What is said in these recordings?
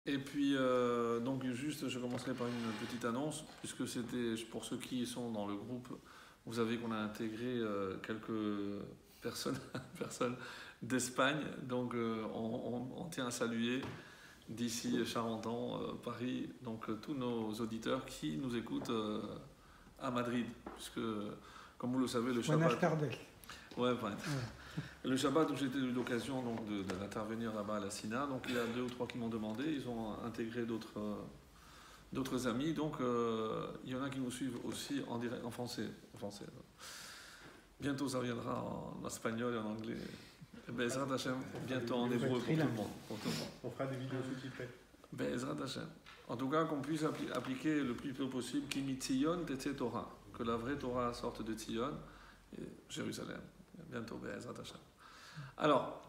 Et puis, donc juste, je commencerai par une petite annonce, puisque c'était, pour ceux qui sont dans le groupe, vous savez qu'on a intégré quelques personnes, personnes d'Espagne, donc on tient à saluer d'ici Charenton, Paris, donc tous nos auditeurs qui nous écoutent à Madrid, puisque, comme vous le savez, le Buenas Shabbat... tardes. Ouais, ouais. Le Shabbat où j'ai eu l'occasion d'intervenir là-bas à la Sina, donc il y a 2 ou 3 qui m'ont demandé, ils ont intégré d'autres amis, donc il y en a qui nous suivent aussi en direct, en français. Bientôt ça viendra en espagnol et en anglais. Bezrat Hashem, bientôt en hébreu pour tout le monde. On fera des vidéos sous-titrées. Bezrat Hashem. En tout cas, qu'on puisse appliquer le plus tôt possible Kimi Tzion Tetze Torah, que la vraie Torah sorte de Tzion, et Jérusalem. Bientôt, Bezrat Hashem. Alors,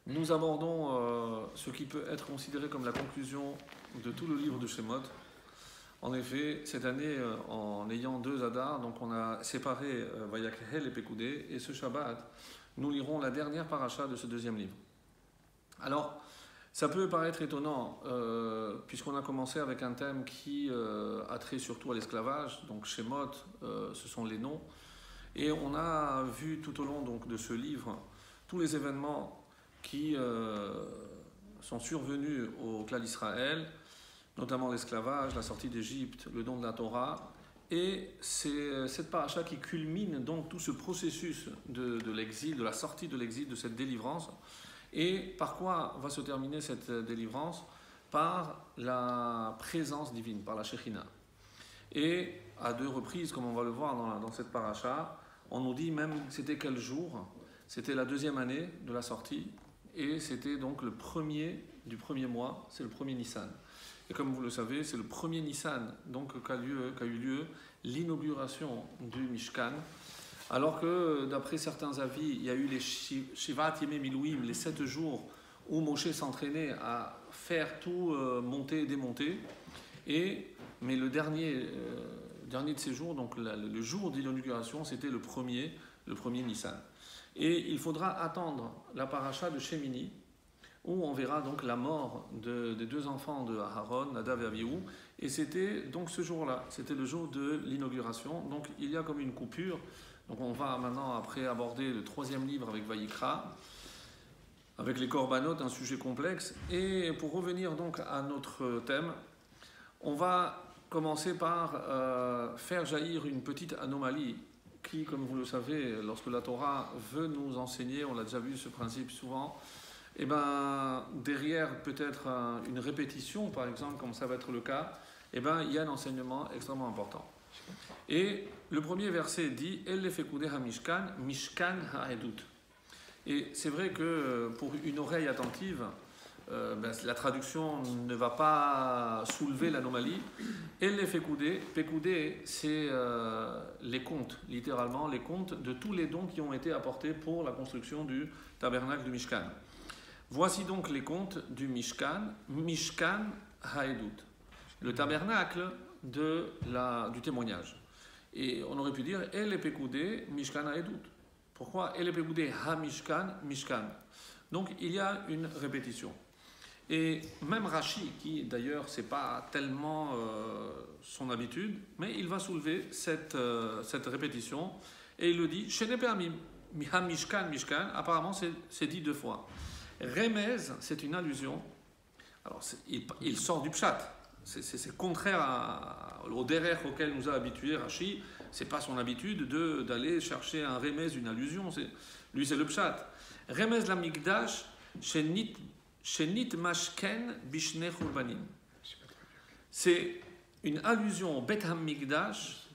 nous abordons ce qui peut être considéré comme la conclusion de tout le livre de Shemot. En effet, cette année, en ayant 2 Adar, donc on a séparé Vayakhel et Pekoudé, et ce Shabbat, nous lirons la dernière paracha de ce 2e livre. Alors, ça peut paraître étonnant, puisqu'on a commencé avec un thème qui a trait surtout à l'esclavage, donc Shemot, ce sont les noms, et on a vu tout au long donc, de ce livre tous les événements qui sont survenus au clan d'Israël, notamment l'esclavage, la sortie d'Égypte, le don de la Torah, et c'est cette paracha qui culmine donc tout ce processus de l'exil, de la sortie de l'exil, de cette délivrance. Et par quoi va se terminer cette délivrance? Par la présence divine, par la Shekhinah. Et à 2 reprises, comme on va le voir dans cette paracha, on nous dit même c'était quel jour? C'était la 2e année de la sortie, et c'était donc le premier du 1er mois, c'est le 1er Nissan. Et comme vous le savez, c'est le 1er Nissan donc, qu'a eu lieu l'inauguration du Mishkan, alors que d'après certains avis, il y a eu les Shivat Yemei Milouim, les 7 jours où Moshe s'entraînait à faire tout monter et démonter, mais le dernier de ces jours, donc le jour de l'inauguration, c'était le premier Nissan. Et il faudra attendre la paracha de Shemini, où on verra donc la mort des 2 enfants de Aaron, Nadav et Avihu. Et c'était donc ce jour-là, c'était le jour de l'inauguration. Donc il y a comme une coupure. Donc on va maintenant après aborder le 3e livre avec Vayikra, avec les Korbanot, un sujet complexe. Et pour revenir donc à notre thème, on va commencer par faire jaillir une petite anomalie qui, comme vous le savez, lorsque la Torah veut nous enseigner, on l'a déjà vu ce principe souvent, et derrière peut-être une répétition, par exemple, comme ça va être le cas, il y a un enseignement extrêmement important. Et le premier verset dit « El fekudeh ha-mishkan, mishkan ha-edut ». Et c'est vrai que pour une oreille attentive, la traduction ne va pas soulever l'anomalie. El fekudeh, Pekoudé, c'est les comptes, littéralement, les comptes de tous les dons qui ont été apportés pour la construction du tabernacle du Mishkan. Voici donc les comptes du Mishkan, Mishkan Haedut, le tabernacle du témoignage. Et on aurait pu dire El Pekoudé, Mishkan Haedut. Pourquoi El Pekoudé Ha-Mishkan, Mishkan? Donc il y a une répétition. Et même Rashi, qui d'ailleurs c'est pas tellement son habitude, mais il va soulever cette répétition et il le dit Shene Pe'amim, Ha-Mishkan, Mishkan, apparemment c'est dit 2 fois. Remez, c'est une allusion. Alors, il sort du pshat. C'est contraire au derrière auquel nous a habitué Rashi. C'est pas son habitude d'aller chercher un remez, une allusion. Lui, c'est le pshat. Remez la mikdash, shenit mashken bishne churbanim. C'est une allusion au Bet HaMikdash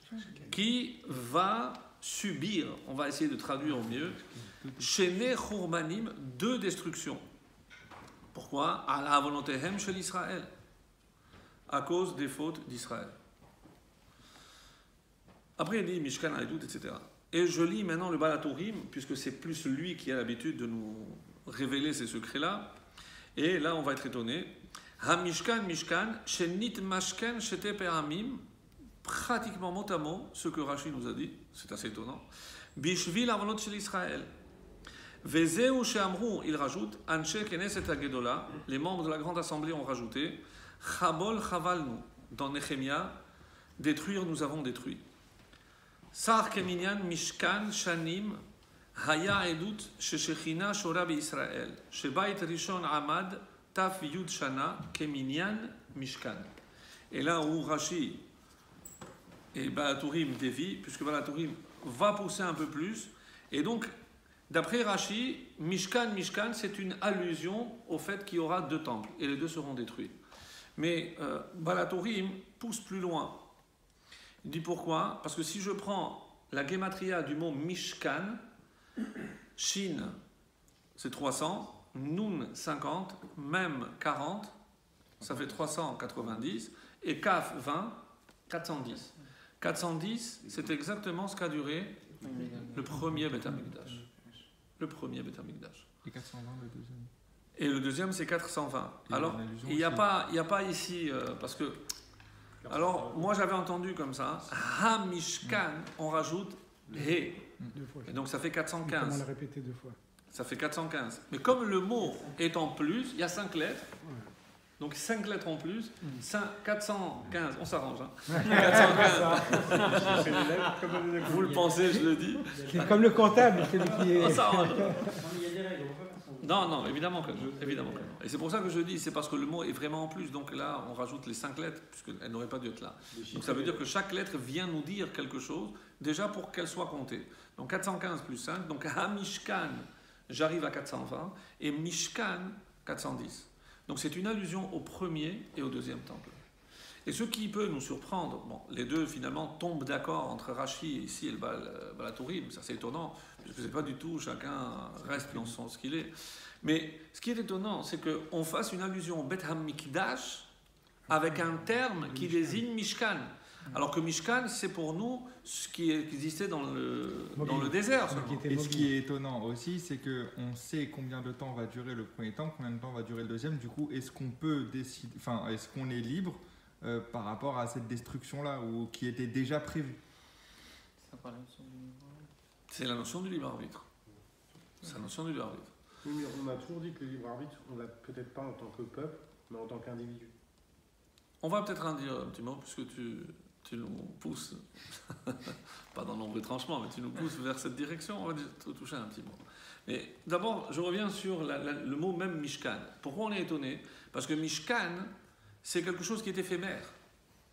qui va subir, on va essayer de traduire au mieux, Shene Churbanim, 2 destructions. Pourquoi? À la volontéhem chez l'Israël, à cause des fautes d'Israël. Après il dit Mishkan Haedut, etc. Et je lis maintenant le Balatourim, puisque c'est plus lui qui a l'habitude de nous révéler ces secrets-là. Et là on va être étonné. Ha-Mishkan, Mishkan, Shenit Mashken, Shete Pe'amim, pratiquement mot à mot, ce que Rashi nous a dit, c'est assez étonnant. Bishvil Avalot chez l'Israël. Vezeu she'amru, il rajoute, Anshe Knesset Hagedola, les membres de la grande assemblée ont rajouté, Chabol Chavalnu, dans Nehemia, détruire, nous avons détruit. Sar Keminyan Mishkan Shanim, Haya Edut Sheshechina Shora Israël, Shebait Rishon Amad, Taf Yud Shana, Keminyan Mishkan. Et là où Rashi et Balatourim dévient, puisque Balatourim va pousser un peu plus, et donc, d'après Rashi, Mishkan, c'est une allusion au fait qu'il y aura 2 temples, et les 2 seront détruits. Mais Balatourim pousse plus loin. Il dit pourquoi? Parce que si je prends la gematria du mot Mishkan, Shin, c'est 300, Nun, 50, Mem, 40, ça fait 390, et Kaf, 20, 410. 410, c'est exactement ce qu'a duré le premier Beth Amikdash. Le premier Beth Amikdash. Et 420 le deuxième. Et le deuxième, c'est 420. Et alors, il n'y a pas ici, parce que... Alors, moi j'avais entendu comme ça, Ha-Mishkan, on rajoute He. 2 fois. Et donc ça fait Et comment 415. la répéter 2 fois? Ça fait 415. Mais comme le mot est en plus, il y a 5 lettres. Ouais. Donc 5 lettres en plus, 415, on s'arrange. Hein. C'est les lettres comme on les a Vous le pensez, je le dis. C'est comme le comptable, celui qui est. On s'arrange. Non, mais il y a des règles, on peut pas s'en- Non, évidemment que non. Évidemment que non. Et c'est pour ça que je dis, c'est parce que le mot est vraiment en plus. Donc là, on rajoute les 5 lettres, puisqu'elles n'auraient pas dû être là. Donc ça veut dire que chaque lettre vient nous dire quelque chose, déjà pour qu'elle soit comptée. Donc 415 plus 5, donc à Mishkan, j'arrive à 420, et Mishkan, 410. Donc c'est une allusion au premier et au deuxième temple. Et ce qui peut nous surprendre, bon, les deux finalement tombent d'accord entre Rashi ici et le Balatourim, ça c'est étonnant, parce que c'est pas du tout, chacun reste dans ce qu'il est. Mais ce qui est étonnant, c'est qu'on fasse une allusion au Beth HaMikdash avec un terme qui désigne Mishkan. Alors que Mishkan, c'est pour nous ce qui existait dans le désert. Seulement. Et ce qui est étonnant aussi, c'est qu'on sait combien de temps va durer le premier temple, combien de temps va durer le deuxième. Du coup, est-ce qu'on peut décider, enfin, est-ce qu'on est libre par rapport à cette destruction-là ou qui était déjà prévue? Ça parle de son numéro. C'est la notion du libre arbitre. C'est la notion du libre arbitre. Oui, mais on a toujours dit que le libre arbitre, on l'a peut-être pas en tant que peuple, mais en tant qu'individu. On va peut-être en dire un petit mot, puisque tu nous pousses, pas dans l'ombre retranchement, mais tu nous pousses vers cette direction, on va toucher un petit mot. Mais d'abord, je reviens sur le mot même Mishkan. Pourquoi on est étonné? Parce que Mishkan, c'est quelque chose qui est éphémère,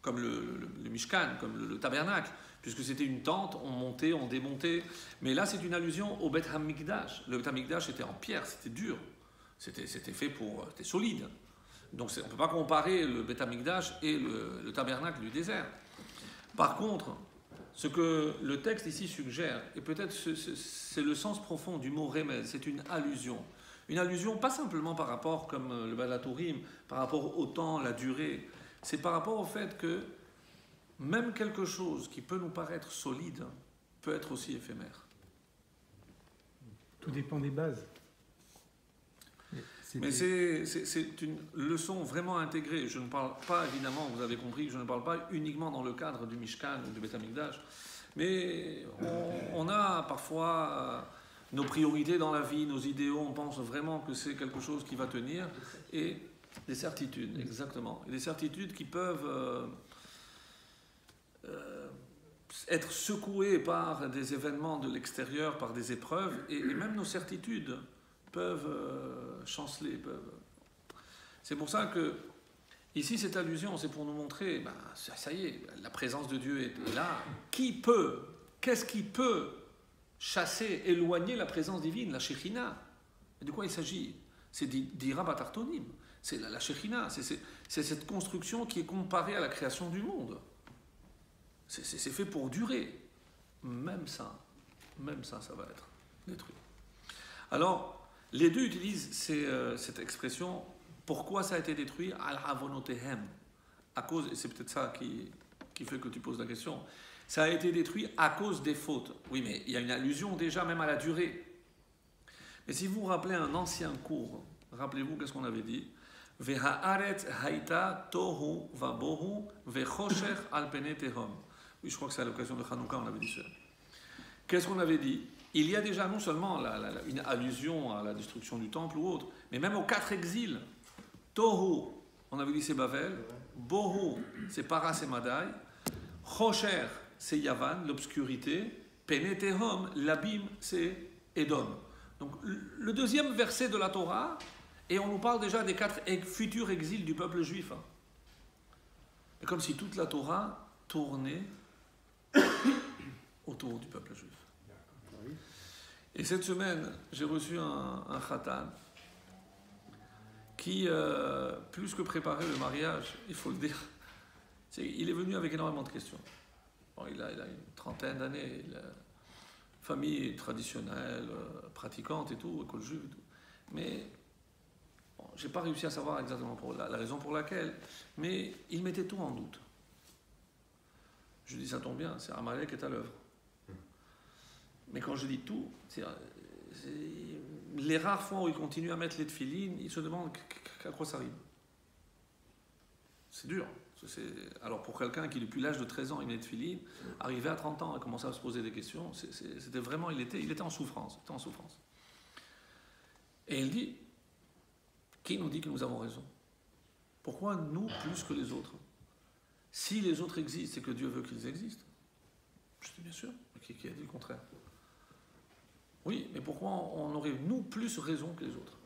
comme le Mishkan, comme le tabernacle, puisque c'était une tente, on montait, on démontait. Mais là, c'est une allusion au Beth HaMikdash. Le Beth HaMikdash était en pierre, c'était dur, c'était fait c'était solide. Donc on ne peut pas comparer le Beth HaMikdash et le tabernacle du désert. Par contre, ce que le texte ici suggère, et peut-être c'est le sens profond du mot remez, c'est une allusion. Une allusion pas simplement par rapport, comme le Balatourim, par rapport au temps, la durée, c'est par rapport au fait que même quelque chose qui peut nous paraître solide peut être aussi éphémère. Tout dépend des bases. Mais c'est une leçon vraiment intégrée. Je ne parle pas, évidemment, vous avez compris, je ne parle pas uniquement dans le cadre du Mishkan ou du Beth HaMikdash, mais on a parfois nos priorités dans la vie, nos idéaux, on pense vraiment que c'est quelque chose qui va tenir, et des certitudes, exactement. Et des certitudes qui peuvent être secouées par des événements de l'extérieur, par des épreuves, et même nos certitudes peuvent chanceler. C'est pour ça que, ici, cette allusion, c'est pour nous montrer, ça y est, la présence de Dieu est là. Qu'est-ce qui peut chasser, éloigner la présence divine, la Shekhinah? Et de quoi il s'agit? C'est d'Ira Batartonim. C'est la Shekhinah, c'est cette construction qui est comparée à la création du monde. C'est fait pour durer. Même ça, ça va être détruit. Alors, les deux utilisent cette expression. Pourquoi ça a été détruit? Al-Avonotehem. À cause, et c'est peut-être ça qui fait que tu poses la question. Ça a été détruit à cause des fautes. Oui, mais il y a une allusion déjà même à la durée. Mais si vous vous rappelez un ancien cours, rappelez-vous qu'est-ce qu'on avait dit? Veha'aretz haïta tohu vabohu vechosher al pene tehom. Oui, je crois que c'est à l'occasion de Hanouka, on avait dit ça. Qu'est-ce qu'on avait dit? il y a déjà non seulement une allusion à la destruction du temple ou autre, mais même aux 4 exils. Tohu, on avait dit c'est Bavel. Bohu, c'est Paras et Madaï. Chosher, c'est Yavan, l'obscurité. Penetehom, l'abîme, c'est Édom. Donc le deuxième verset de la Torah, et on nous parle déjà des 4 futurs exils du peuple juif. C'est comme si toute la Torah tournait autour du peuple juif. Et cette semaine, j'ai reçu un khatan qui, plus que préparer le mariage, il faut le dire, il est venu avec énormément de questions. Bon, il a une trentaine d'années, famille traditionnelle, pratiquante et tout, école juive et tout. Mais bon, je n'ai pas réussi à savoir exactement la raison pour laquelle, mais il mettait tout en doute. Je dis, ça tombe bien, c'est Amalek qui est à l'œuvre. Mais quand je dis tout, c'est les rares fois où il continue à mettre les tefilines, il se demande à quoi ça rime. C'est dur. Alors pour quelqu'un qui depuis l'âge de 13 ans il met les tefilines, arrivé à 30 ans a commencé à se poser des questions, c'était vraiment, il était en souffrance. Et il dit, qui nous dit que nous avons raison? Pourquoi nous plus que les autres? Si les autres existent, c'est que Dieu veut qu'ils existent. Je dis bien sûr, qui a dit le contraire? Oui, mais pourquoi on aurait, nous, plus raison que les autres?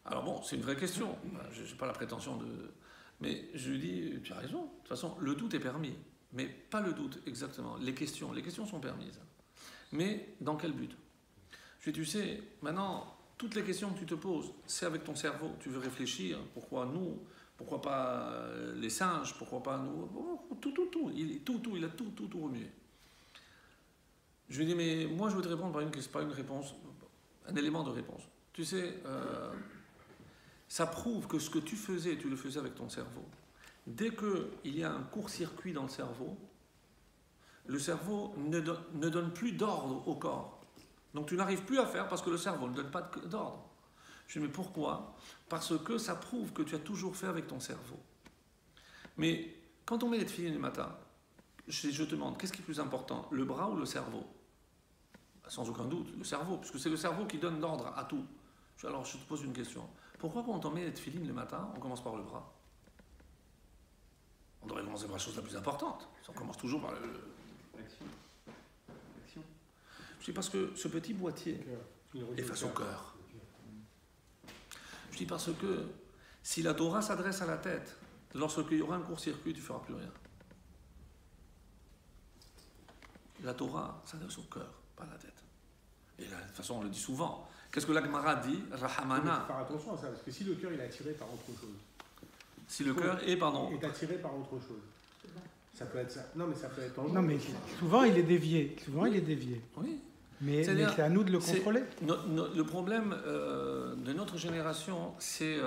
Alors bon, c'est une vraie question. Je n'ai pas la prétention de... Mais je lui dis, tu as raison. De toute façon, le doute est permis. Mais pas le doute, exactement. Les questions sont permises. Mais dans quel but? Je lui dis, tu sais, maintenant, toutes les questions que tu te poses, c'est avec ton cerveau. Tu veux réfléchir. Pourquoi nous? Pourquoi pas les singes? Pourquoi pas nous? Tout. Il a tout remué. Je lui dis, mais moi je veux te répondre par une réponse, un élément de réponse. Tu sais, ça prouve que ce que tu faisais, tu le faisais avec ton cerveau. Dès qu'il y a un court-circuit dans le cerveau ne donne plus d'ordre au corps. Donc tu n'arrives plus à faire parce que le cerveau ne donne pas d'ordre. Je lui dis, mais pourquoi? Parce que ça prouve que tu as toujours fait avec ton cerveau. Mais quand on met les tefilines le matin, je te demande, qu'est-ce qui est plus important, le bras ou le cerveau? Sans aucun doute, le cerveau, puisque c'est le cerveau qui donne l'ordre à tout. Alors je te pose une question. Pourquoi quand on met les tefilines le matin, on commence par le bras? On devrait commencer par la chose la plus importante. On commence toujours par L'action. Je dis parce que ce petit boîtier est face au cœur. Je dis parce que si la Torah s'adresse à la tête, lorsqu'il y aura un court-circuit, tu ne feras plus rien. La Torah s'adresse au cœur, pas à la tête. Et là, de toute façon, on le dit souvent. Qu'est-ce que la Gemara dit? Il faut Rahamana. faire attention à ça, parce que si le cœur il est attiré par autre chose. Si le cœur est, pardon. Est attiré par autre chose. Ça peut être ça. Non, mais ça peut être en Non, mais souvent il est dévié. Oui. Mais c'est à nous de le contrôler. Le problème de notre génération, c'est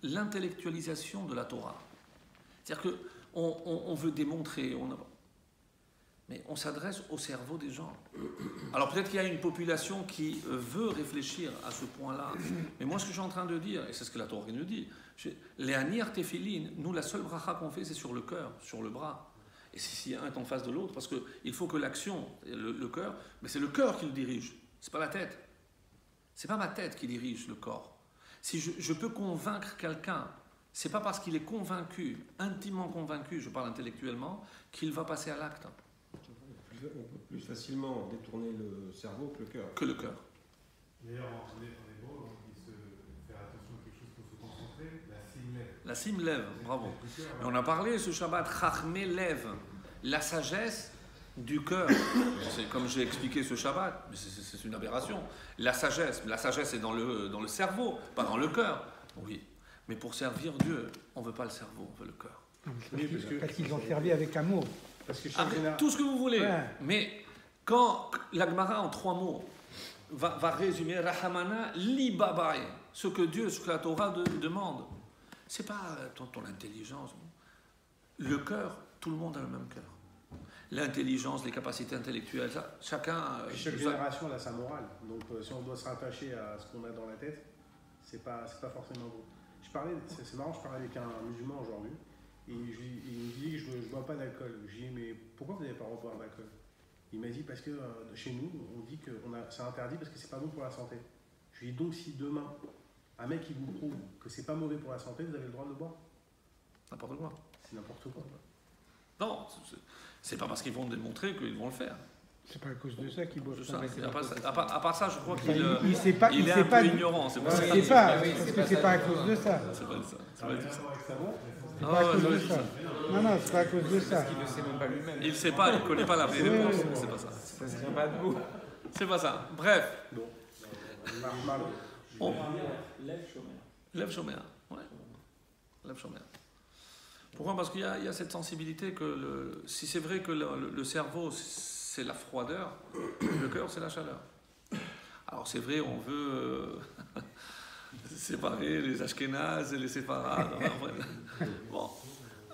l'intellectualisation de la Torah. C'est-à-dire qu'on veut démontrer, mais on s'adresse au cerveau des gens. Alors peut-être qu'il y a une population qui veut réfléchir à ce point-là, mais moi ce que je suis en train de dire, et c'est ce que la Torah nous dit, les anir tefilin, nous la seule bracha qu'on fait c'est sur le cœur, sur le bras. Et si un est en face de l'autre, parce qu'il faut que l'action, le cœur, mais c'est le cœur qui le dirige, c'est pas la tête. C'est pas ma tête qui dirige le corps. Si je peux convaincre quelqu'un, c'est pas parce qu'il est convaincu, intimement convaincu, je parle intellectuellement, qu'il va passer à l'acte. On peut plus facilement détourner le cerveau que le cœur. Que le cœur. D'ailleurs, en hébreu, il se fait attention à quelque chose pour se concentrer, la sim lève. La sim lève, bravo. Et on a parlé ce Shabbat, Chachmé lève, la sagesse du cœur. C'est comme j'ai expliqué ce Shabbat, mais c'est une aberration. La sagesse est dans le cerveau, pas dans le cœur. Oui, mais pour servir Dieu, on ne veut pas le cerveau, on veut le cœur. Parce qu'ils ont servi avec amour. Parce que chaque Tout ce que vous voulez. Ouais. Mais quand la Gemara en 3 mots va résumer Rahamana li babae, ce que la Torah demande, c'est pas ton intelligence. Le cœur, tout le monde a le même cœur. L'intelligence, les capacités intellectuelles, ça, chacun. Chaque génération a sa morale. Donc si on doit se rattacher à ce qu'on a dans la tête, c'est pas forcément beau. C'est marrant, je parlais avec un musulman aujourd'hui. Et il me dit que je ne bois pas d'alcool. Je lui dis, mais pourquoi vous n'avez pas le droit de boire d'alcool? Il m'a dit parce que chez nous, on dit que c'est interdit parce que c'est pas bon pour la santé. Je lui ai dit donc si demain, un mec il vous prouve que c'est pas mauvais pour la santé, vous avez le droit de le boire. N'importe quoi. C'est n'importe quoi. Non, c'est pas parce qu'ils vont démontrer qu'ils vont le faire. C'est pas à cause de ça qu'il boit ça. À part ça, je crois qu'il il sait pas, il est un peu ignorant. C'est pour ça. Il sait pas, parce que c'est pas à cause de ça. C'est pas ça. C'est pas ça. C'est pas à cause de ça. Non, c'est pas à cause de ça. Il ne sait même pas lui-même. Il sait pas, il connaît pas la vraie réponse. C'est pas ça. Ça se tient pas debout. C'est pas ça. Bref. Bon. Lève chômer. Ouais. Lève chômer. Pourquoi? Parce qu'il y a cette sensibilité que si c'est vrai que le cerveau c'est la froideur, le cœur c'est la chaleur. Alors c'est vrai, on veut séparer les Ashkénazes et les séfarades. Bon,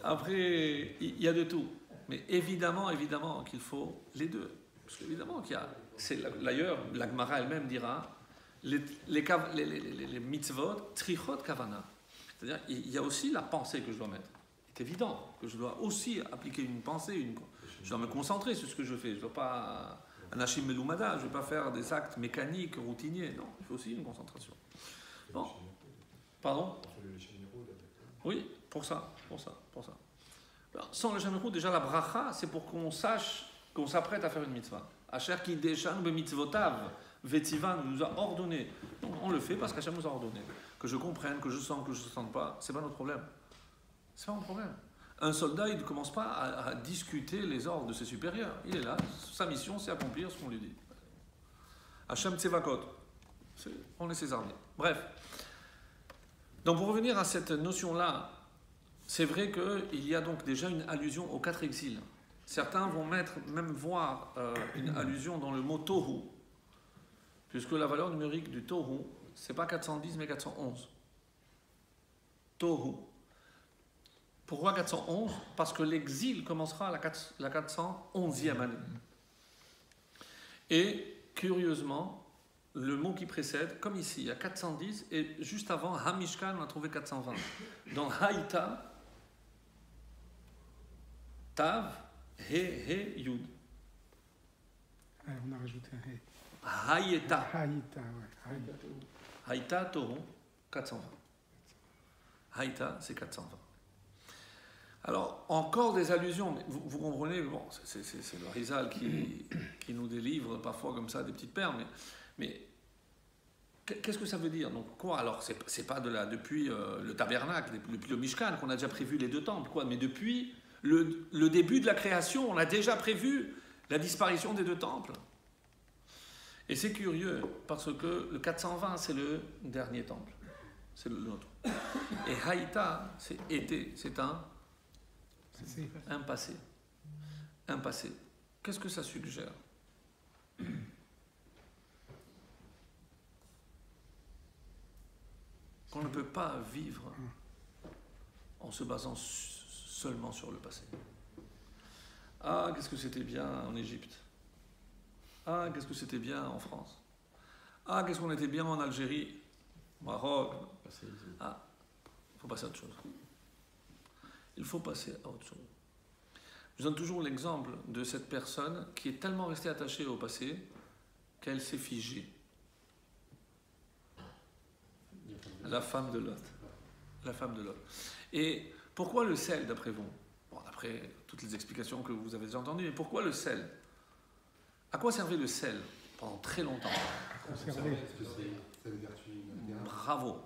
après il y a de tout, mais évidemment qu'il faut les deux, parce qu'évidemment d'ailleurs la Gemara elle-même dira les mitzvot trichot kavana, c'est-à-dire il y a aussi la pensée que je dois mettre. C'est évident que je dois aussi appliquer une pensée, je dois me concentrer sur ce que je fais. Je ne dois pas un hachim meloumada, je ne vais pas faire des actes mécaniques, routiniers. Non, il faut aussi une concentration. Bon. Pardon? Oui, pour ça. Alors, sans le Shem Echut, déjà la bracha, c'est pour qu'on sache qu'on s'apprête à faire une mitzvah. Asher ki deshan be mitzvotav, vetivan nous a ordonné. On le fait parce qu'Hachem nous a ordonné. Que je comprenne, que je sente, que je ne sente pas, c'est pas notre problème. C'est pas mon problème. Un soldat, il ne commence pas à discuter les ordres de ses supérieurs. Il est là, sa mission, c'est accomplir ce qu'on lui dit. Hachem Tsevakot. On est ses armées. Bref. Donc pour revenir à cette notion-là, c'est vrai qu'il y a donc déjà une allusion aux 4 exils. Certains vont même voir une allusion dans le mot Tohu, puisque la valeur numérique du Tohu, c'est pas 410 mais 411. Tohu. Pourquoi 411? Parce que l'exil commencera à la 411e année. Et curieusement, le mot qui précède, comme ici, il y a 410, et juste avant, Hamishkan, on a trouvé 420. Dans Haïta, Tav, He, Yud. On a rajouté un He. Haïta. Ouais. Haïta, Toron, 420. Haïta, c'est 420. Alors, encore des allusions, mais vous comprenez, bon, c'est le Rizal qui nous délivre parfois comme ça des petites perles, mais qu'est-ce que ça veut dire? Donc quoi? Alors, c'est pas depuis le tabernacle, depuis le Mishkan qu'on a déjà prévu les 2 temples, quoi, mais depuis le début de la création, on a déjà prévu la disparition des 2 temples. Et c'est curieux, parce que le 420, c'est le dernier temple, c'est le nôtre. Et Haïta, c'est un passé. Un passé. Qu'est-ce que ça suggère? Qu'on ne peut pas vivre en se basant seulement sur le passé. Ah, qu'est-ce que c'était bien en Égypte. Ah, qu'est-ce que c'était bien en France. Ah, qu'est-ce qu'on était bien en Algérie, Maroc. Ah, il faut passer à autre chose. Il faut passer à autre chose. Je donne toujours l'exemple de cette personne qui est tellement restée attachée au passé qu'elle s'est figée. La femme de Lot. La femme de Lot. Et pourquoi le sel, d'après vous? Bon, d'après toutes les explications que vous avez déjà entendues, mais pourquoi le sel? À quoi servait le sel pendant très longtemps? Bravo.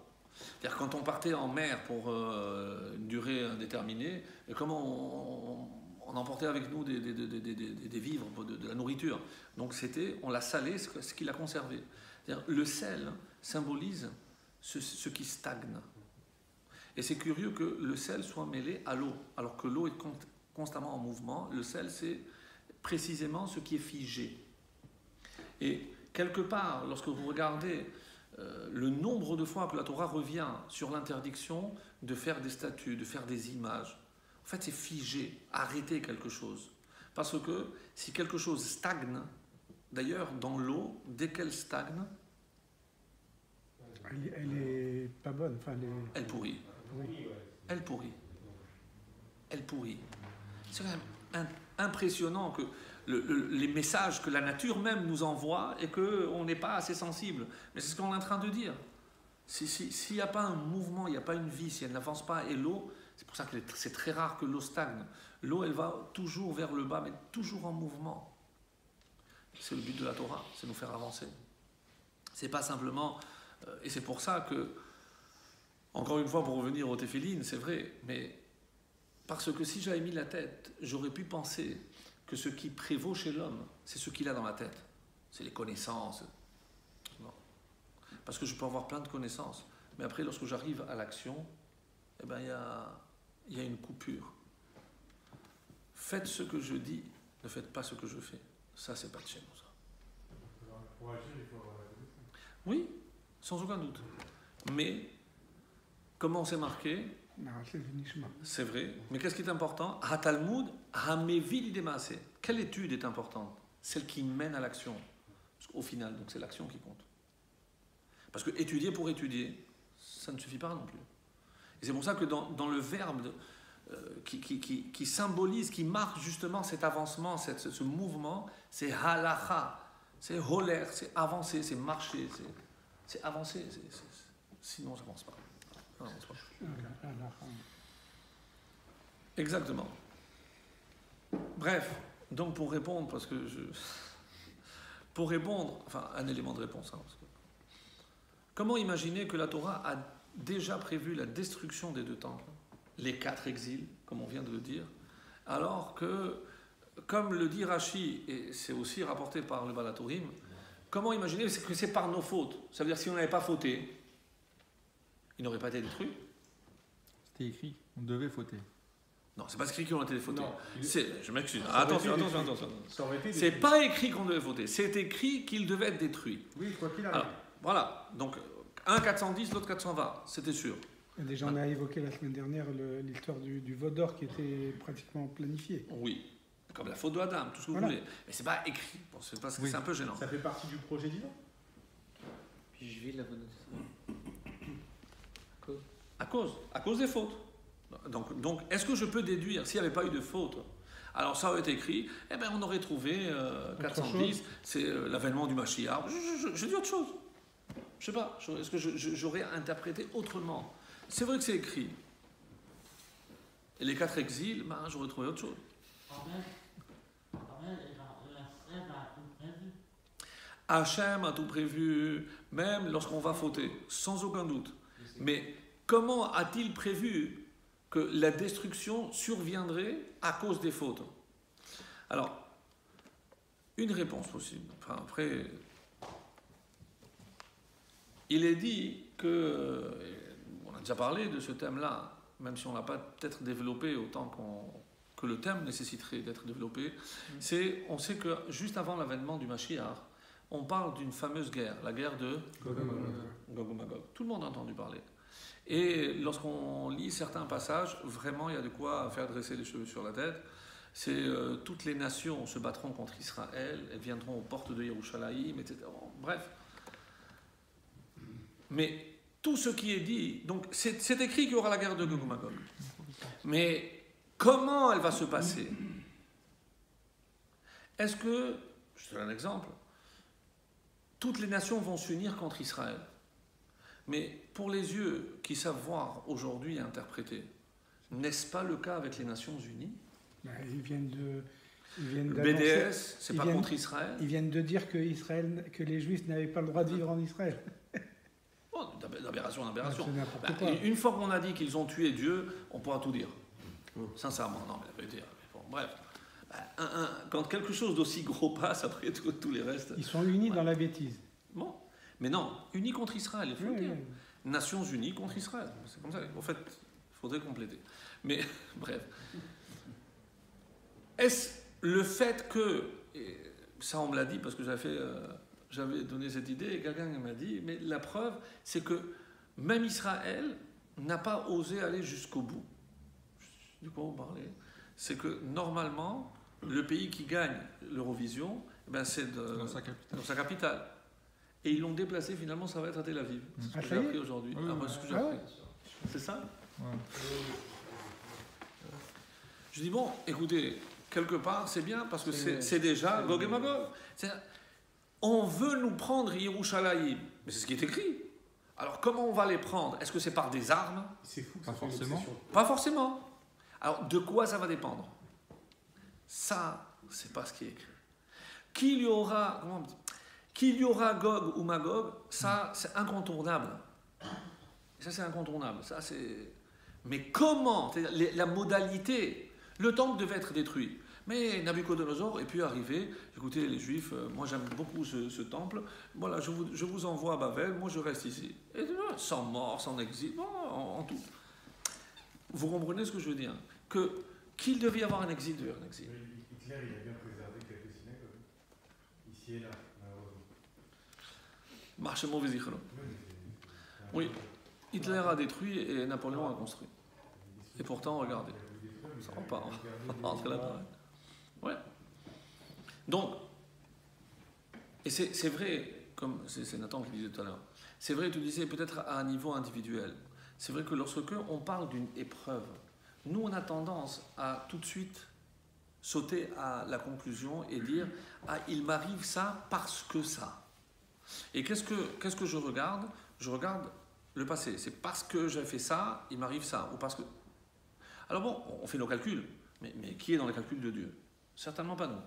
C'est-à-dire quand on partait en mer pour une durée indéterminée, comment on emportait avec nous des vivres, de la nourriture. Donc on l'a salé, ce qui l'a conservé. C'est-à-dire, le sel symbolise ce qui stagne. Et c'est curieux que le sel soit mêlé à l'eau, alors que l'eau est constamment en mouvement. Le sel, c'est précisément ce qui est figé. Et quelque part, lorsque vous regardez le nombre de fois que la Torah revient sur l'interdiction de faire des statues, de faire des images, en fait c'est figé, arrêter quelque chose. Parce que si quelque chose stagne, d'ailleurs dans l'eau, dès qu'elle stagne, elle est pas bonne. Enfin, elle pourrit. Elle pourrit. Elle pourrit. C'est quand même impressionnant que les messages que la nature même nous envoie et qu'on n'est pas assez sensible. Mais c'est ce qu'on est en train de dire. S'il n'y a pas un mouvement, il n'y a pas une vie, si elle n'avance pas, et l'eau, c'est pour ça que c'est très rare que l'eau stagne. L'eau, elle va toujours vers le bas, mais toujours en mouvement. C'est le but de la Torah, c'est nous faire avancer. C'est pas simplement... et c'est pour ça que, encore une fois, pour revenir au téphilin, c'est vrai, mais parce que si j'avais mis la tête, j'aurais pu penser que ce qui prévaut chez l'homme, c'est ce qu'il a dans la tête. C'est les connaissances. Non. Parce que je peux avoir plein de connaissances, mais après, lorsque j'arrive à l'action, eh ben, il y a une coupure. Faites ce que je dis, ne faites pas ce que je fais. Ça, c'est pas de chez nous, ça. Pour agir, il faut avoir la connaissance. Oui, sans aucun doute. Mais, comment c'est marqué? C'est vrai. Mais qu'est-ce qui est important? Ha-Talmud, ha-Mevi l'idémaase. Quelle étude est importante? Celle qui mène à l'action. Au final, donc c'est l'action qui compte. Parce que étudier pour étudier, ça ne suffit pas non plus. Et c'est pour ça que dans le verbe qui symbolise, qui marque justement cet avancement, ce mouvement, c'est halacha, c'est holer, c'est avancer, c'est marcher, c'est avancer. Sinon, ça n'avance pas. Ça n'avance pas. Exactement. Bref, donc pour répondre, enfin un élément de réponse. Hein, comment imaginer que la Torah a déjà prévu la destruction des deux temples, les 4 exils, comme on vient de le dire, alors que, comme le dit Rashi, et c'est aussi rapporté par le Baal HaTurim, comment imaginer que c'est par nos fautes? Ça veut dire que si on n'avait pas fauté, il n'aurait pas été détruit? C'était écrit, on devait fauter. Non, c'est pas écrit qu'on a été fauté. Je m'excuse. Ça aurait été Attention. Ça aurait été C'est détruit. pas écrit qu'on devait fauter, c'est écrit qu'il devait être détruit. Oui, quoi qu'il arrive. Alors, voilà, donc un 410, l'autre 420, c'était sûr. Et déjà, on a évoqué la semaine dernière l'histoire du veau d'or qui était pratiquement planifié. Oui, comme la faute de Adam, tout ce que vous voulez. Mais c'est pas écrit, bon, c'est parce que c'est un peu gênant. Ça fait partie du projet divin. Puis je vis la bonne À cause des fautes. Donc est-ce que je peux déduire, s'il n'y avait pas eu de faute, alors ça aurait été écrit, eh ben on aurait trouvé 410, c'est l'avènement du Mashiach. Je dis autre chose. Je sais pas, est-ce que j'aurais interprété autrement? C'est vrai que c'est écrit. Et les 4 exils, ben, j'aurais trouvé autre chose. Hachem a tout prévu, même lorsqu'on va fauter, sans aucun doute. Mais comment a-t-il prévu que la destruction surviendrait à cause des fautes? Alors, une réponse possible. Enfin, après, il est dit que, on a déjà parlé de ce thème-là, même si on ne l'a pas peut-être développé autant que le thème nécessiterait d'être développé, on sait que juste avant l'avènement du Mashiach, on parle d'une fameuse guerre, la guerre de Gog et Magog. Tout le monde a entendu parler. Et lorsqu'on lit certains passages, vraiment il y a de quoi faire dresser les cheveux sur la tête. C'est toutes les nations se battront contre Israël, elles viendront aux portes de Yerushalayim, etc. Bref. Mais tout ce qui est dit, donc c'est écrit qu'il y aura la guerre de Gog et Magog. Mais comment elle va se passer? Est-ce que, je te donne un exemple, toutes les nations vont s'unir contre Israël? Mais pour les yeux qui savent voir aujourd'hui et interpréter, n'est-ce pas le cas avec les Nations Unies? Ils viennent Le d'annoncer- BDS, c'est ils pas viennent- contre Israël? Ils viennent de dire que les Juifs n'avaient pas le droit de vivre en Israël. Oh, d'aberration en aberration. C'est n'importe Bah, quoi. une fois qu'on a dit qu'ils ont tué Dieu, on pourra tout dire. Sincèrement, non, mais la vérité. Bon, bref, Bah, quand quelque chose d'aussi gros passe, après tous les restes. Ils sont unis dans la bêtise. Bon, mais non, unis contre Israël, il faut le Oui, dire. oui. Nations Unies contre Israël. C'est comme ça. En fait, il faudrait compléter. Mais bref. Est-ce le fait que, et ça on me l'a dit parce que j'avais donné cette idée et quelqu'un m'a dit, mais la preuve, c'est que même Israël n'a pas osé aller jusqu'au bout. De quoi vous parlez? C'est que normalement, le pays qui gagne l'Eurovision, eh ben c'est Dans sa capitale. dans sa capitale. Et ils l'ont déplacé, finalement, ça va être à Tel Aviv. C'est ce que Ah, j'ai ça y est appris aujourd'hui. Oui, Moi, oui. c'est ce que j'ai Ah appris. ouais. C'est ça? Ouais. Je dis, bon, écoutez, quelque part, c'est bien parce que c'est déjà Gog et Magog. On veut nous prendre Yerushalayim, mais c'est ce qui est écrit. Alors comment on va les prendre? Est-ce que c'est par des armes? C'est fou que Pas ça soit une forcément. obsession. Pas forcément. Alors de quoi ça va dépendre? Ça, c'est pas ce qui est écrit. Qu'il y aura Gog ou Magog, ça c'est incontournable. Ça c'est incontournable. Ça c'est. Mais comment? C'est-à-dire, la modalité. Le temple devait être détruit. Mais Nabucodonosor est pu arriver. Écoutez, les Juifs, moi j'aime beaucoup ce temple. Voilà, je vous envoie à Babel, moi je reste ici. Et sans mort, sans exil, en tout. Vous comprenez ce que je veux dire? Qu'il devait y avoir un exil, devait y avoir un exil. Hitler, il a bien préservé quelques synagogues. Ici et là, malheureusement. Marche mauvais zichron. Oui, Hitler a détruit et Napoléon a construit. Et pourtant, regardez, ça repart. On va rentrer là-dedans. Ouais. Donc, et c'est vrai, comme c'est Nathan qui disait tout à l'heure, c'est vrai, tu disais peut-être à un niveau individuel. C'est vrai que lorsque on parle d'une épreuve, nous on a tendance à tout de suite sauter à la conclusion et dire ah il m'arrive ça parce que ça. Et qu'est-ce que je regarde? Je regarde le passé. C'est parce que j'ai fait ça, il m'arrive ça, ou parce que. Alors bon, on fait nos calculs, mais qui est dans les calculs de Dieu? Certainement pas nous.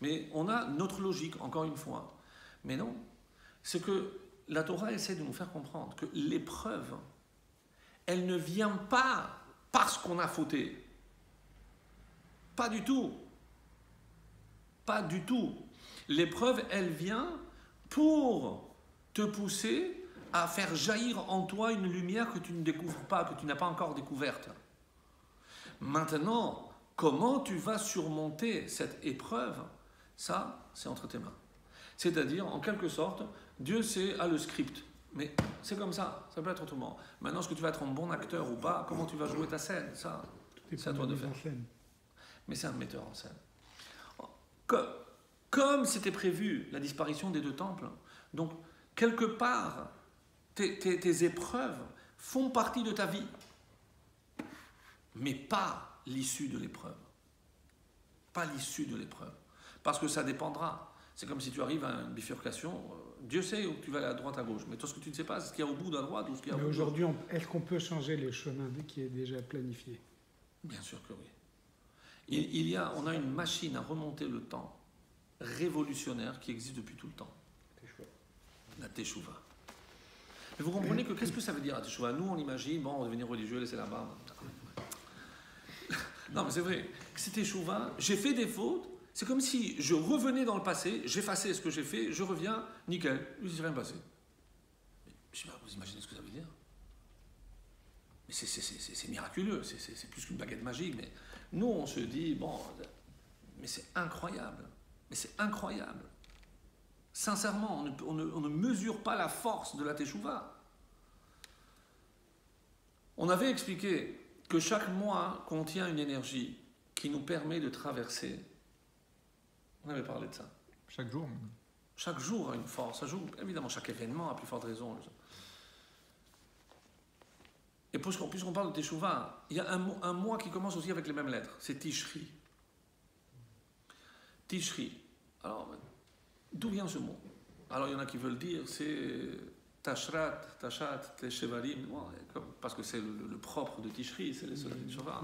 Mais on a notre logique, encore une fois. Mais non, c'est que la Torah essaie de nous faire comprendre que l'épreuve, elle ne vient pas parce qu'on a fauté. Pas du tout. Pas du tout. L'épreuve, elle vient pour te pousser à faire jaillir en toi une lumière que tu ne découvres pas, que tu n'as pas encore découverte. Maintenant, comment tu vas surmonter cette épreuve? Ça, c'est entre tes mains. C'est-à-dire, en quelque sorte, Dieu a le script. Mais c'est comme ça peut être autrement. Maintenant, est-ce que tu vas être un bon acteur ou pas? Comment tu vas jouer ta scène? Ça, c'est à toi de faire. Mais c'est un metteur en scène. Comme c'était prévu la disparition des deux temples, donc quelque part, tes épreuves font partie de ta vie, mais pas l'issue de l'épreuve. Pas l'issue de l'épreuve. Parce que ça dépendra. C'est comme si tu arrives à une bifurcation. Dieu sait où tu vas aller à droite, à gauche. Mais toi, ce que tu ne sais pas, c'est ce qu'il y a au bout de la droite ou ce qu'il y a au bout de la gauche. Mais aujourd'hui, est-ce qu'on peut changer le chemin qui est déjà planifié? Bien sûr que oui. On a une machine à remonter le temps révolutionnaire qui existe depuis tout le temps. La Teshuvah. Mais vous comprenez que qu'est-ce que ça veut dire la Teshuvah? Nous, on imagine, bon, on va devenir religieux, laisser la barbe. Non, mais c'est vrai. C'est Teshuvah. J'ai fait des fautes. C'est comme si je revenais dans le passé, j'effaçais ce que j'ai fait, je reviens, nickel, il ne s'est rien passé. Je sais pas, vous imaginez ce que ça veut dire? Mais c'est miraculeux, c'est plus qu'une baguette magique. Mais nous, on se dit, bon, mais c'est incroyable. Mais c'est incroyable. Sincèrement, on ne mesure pas la force de la Teshuvah. On avait expliqué que chaque mois contient une énergie qui nous permet de traverser. On avait parlé de ça. Chaque jour. Chaque jour a une force. Évidemment, chaque événement a plus forte raison. Et puisqu'on parle de Teshuvah, il y a un mois qui commence aussi avec les mêmes lettres. C'est Tishri. Tishri. Alors, d'où vient ce mot? Alors, il y en a qui veulent dire, c'est Tashrat, Tashat, Teshevarim, parce que c'est le propre de Tishri, c'est les soldats de Teshuvah.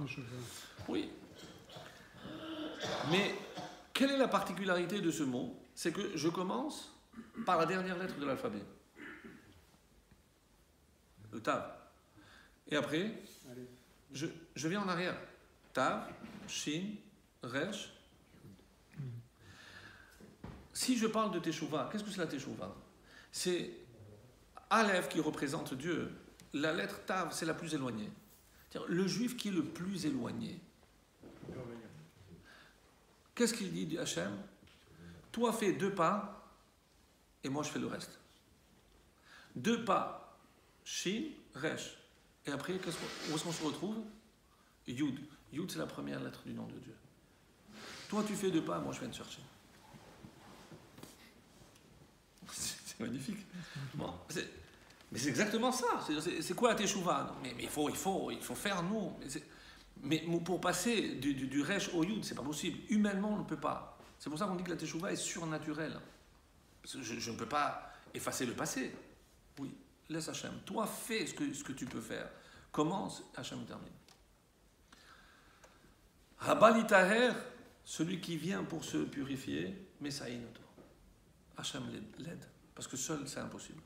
Oui. Mais quelle est la particularité de ce mot? C'est que je commence par la dernière lettre de l'alphabet. Le Tav. Et après, je viens en arrière. Tav, Shin, Resh. Si je parle de Teshuvah, qu'est-ce que c'est la Teshuvah? C'est Aleph qui représente Dieu. La lettre Tav, c'est la plus éloignée. C'est-à-dire le juif qui est le plus éloigné. Qu'est-ce qu'il dit Hachem? Toi fais 2 pas et moi je fais le reste. 2 pas, Shin, Resh. Et après, où est-ce qu'on se retrouve? Yud. Yud, c'est la première lettre du nom de Dieu. Toi tu fais 2 pas, moi je viens te chercher. C'est magnifique. Bon, mais c'est exactement ça. C'est quoi la Teshuvah? Mais il faut faire nous. Mais pour passer du Resh au Yud, c'est pas possible. Humainement, on ne peut pas. C'est pour ça qu'on dit que la Teshuvah est surnaturelle. Parce que je ne peux pas effacer le passé. Oui, laisse Hachem. Toi, fais ce que tu peux faire. Commence, Hachem termine. Habal Itaher, celui qui vient pour se purifier, mais ça inoto. Hachem l'aide. Parce que seul, c'est impossible.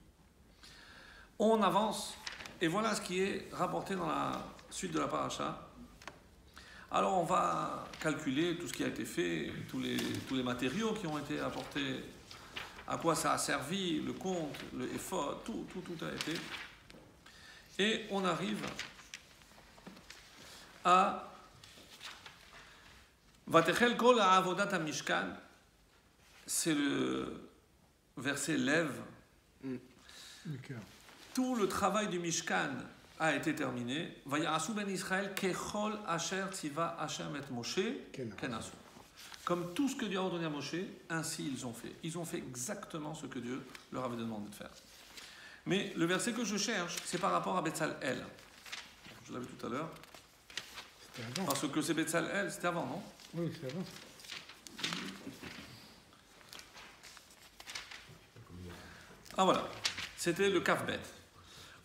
On avance, et voilà ce qui est rapporté dans la suite de la paracha. Alors on va calculer tout ce qui a été fait, tous les matériaux qui ont été apportés, à quoi ça a servi, le compte, le éphod, tout a été. Et on arrive à Vatechel kol ha'avodat ha'mishkan, c'est le verset lève. Le cœur. Tout le travail du Mishkan a été terminé. Vaya'asu ben Israël kechol asher tziva Hashem et Moshe kenasu. Comme tout ce que Dieu a ordonné à Moshe, ainsi ils ont fait. Ils ont fait exactement ce que Dieu leur avait demandé de faire. Mais le verset que je cherche, c'est par rapport à Betzalel. Je l'avais tout à l'heure. C'était avant. Parce que c'est Betzalel, c'était avant, non? Oui, c'est avant. Ah voilà, c'était le Kafbet.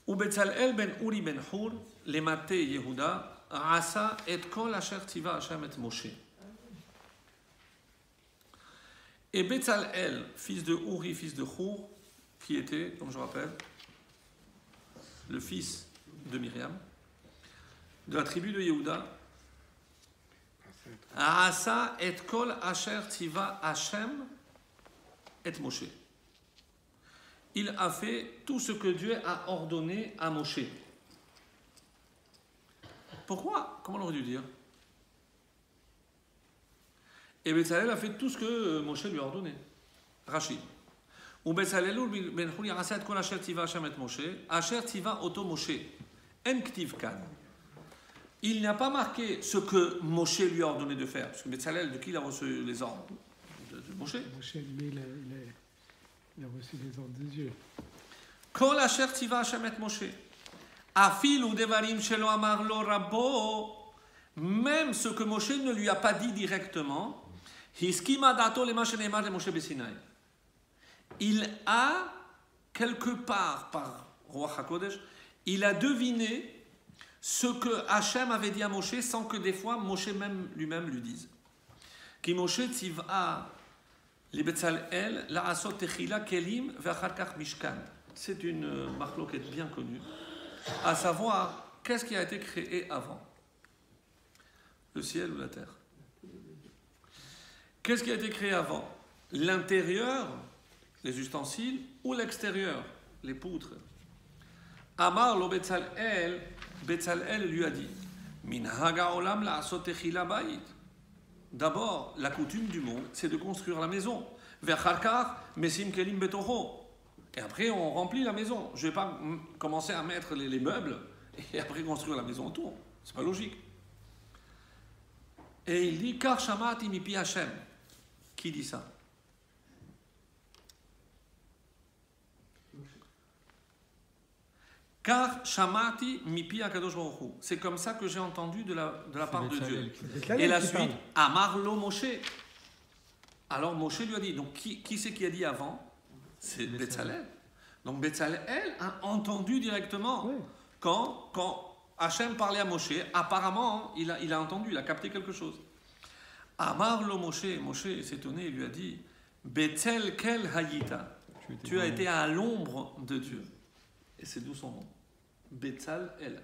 Ou Betzalel ben Uri ben Hur, les maté Yehuda, asa et kol asher tiva Hashem et Moshe. Et Betzalel, fils de Uri, fils de Hur, qui était, comme je rappelle, le fils de Myriam, de la tribu de Yehuda, asa et kol asher tiva Hashem et Moshe. Il a fait tout ce que Dieu a ordonné à Moshe. Pourquoi? Comment on aurait dû dire? Et Betzalel a fait tout ce que Moshe lui a ordonné. Rachid. Ou Betzalel ben Huri asa et kol asher tiva Hashem et Moshe, asher tiva oto Moshe. En ktiv kan. Il n'a pas marqué ce que Moshe lui a ordonné de faire. Parce que Betzalel, de qui il a reçu les ordres? De Moshe. Moshe, lui, il a reçu les ordres de Dieu. Kol asher tiva Hashem et Moshe. Afilu devarim shelo amar lo rabbo. Même ce que Moshe ne lui a pas dit directement. Hiskima dato lema shenemar le Moshe besinai. Il a, quelque part, par Ruach HaKodesh, il a deviné ce que Hachem avait dit à Moshe sans que des fois Moshe lui-même lui dise. Ki Moshe tziv'a li Betzalel la'asot techila kelim ve'achar kach mishkan. C'est une marloquette bien connue, à savoir qu'est-ce qui a été créé avant, le ciel ou la terre. Qu'est-ce qui a été créé avant? L'intérieur, les ustensiles, ou l'extérieur, les poutres. Amar lo Betzalel, Betzalel lui a dit, Min haga olam la'asot techila ba'it. D'abord, la coutume du monde, c'est de construire la maison. Ve'achar kach mesim kelim betocho. Et après, on remplit la maison. Je ne vais pas commencer à mettre les meubles et après construire la maison autour. C'est pas logique. Et il dit, Kar shamati mipi Hashem. Qui dit ça? Car shamati mipi akadosh baruch hu. C'est comme ça que j'ai entendu de la part de Dieu. Et la suite, Amar lo Moshe. Alors Moshe lui a dit. Donc qui c'est qui a dit avant? C'est Betzalel. Donc Betzalel a entendu directement. Oui. Quand Hachem parlait à Moshe, apparemment il a entendu, il a capté quelque chose. Amar lo Moshe. Moshe s'est étonné, il lui a dit, Betzel kel hayita. Tu as été à l'ombre de Dieu. Et c'est d'où son nom. Betzalel.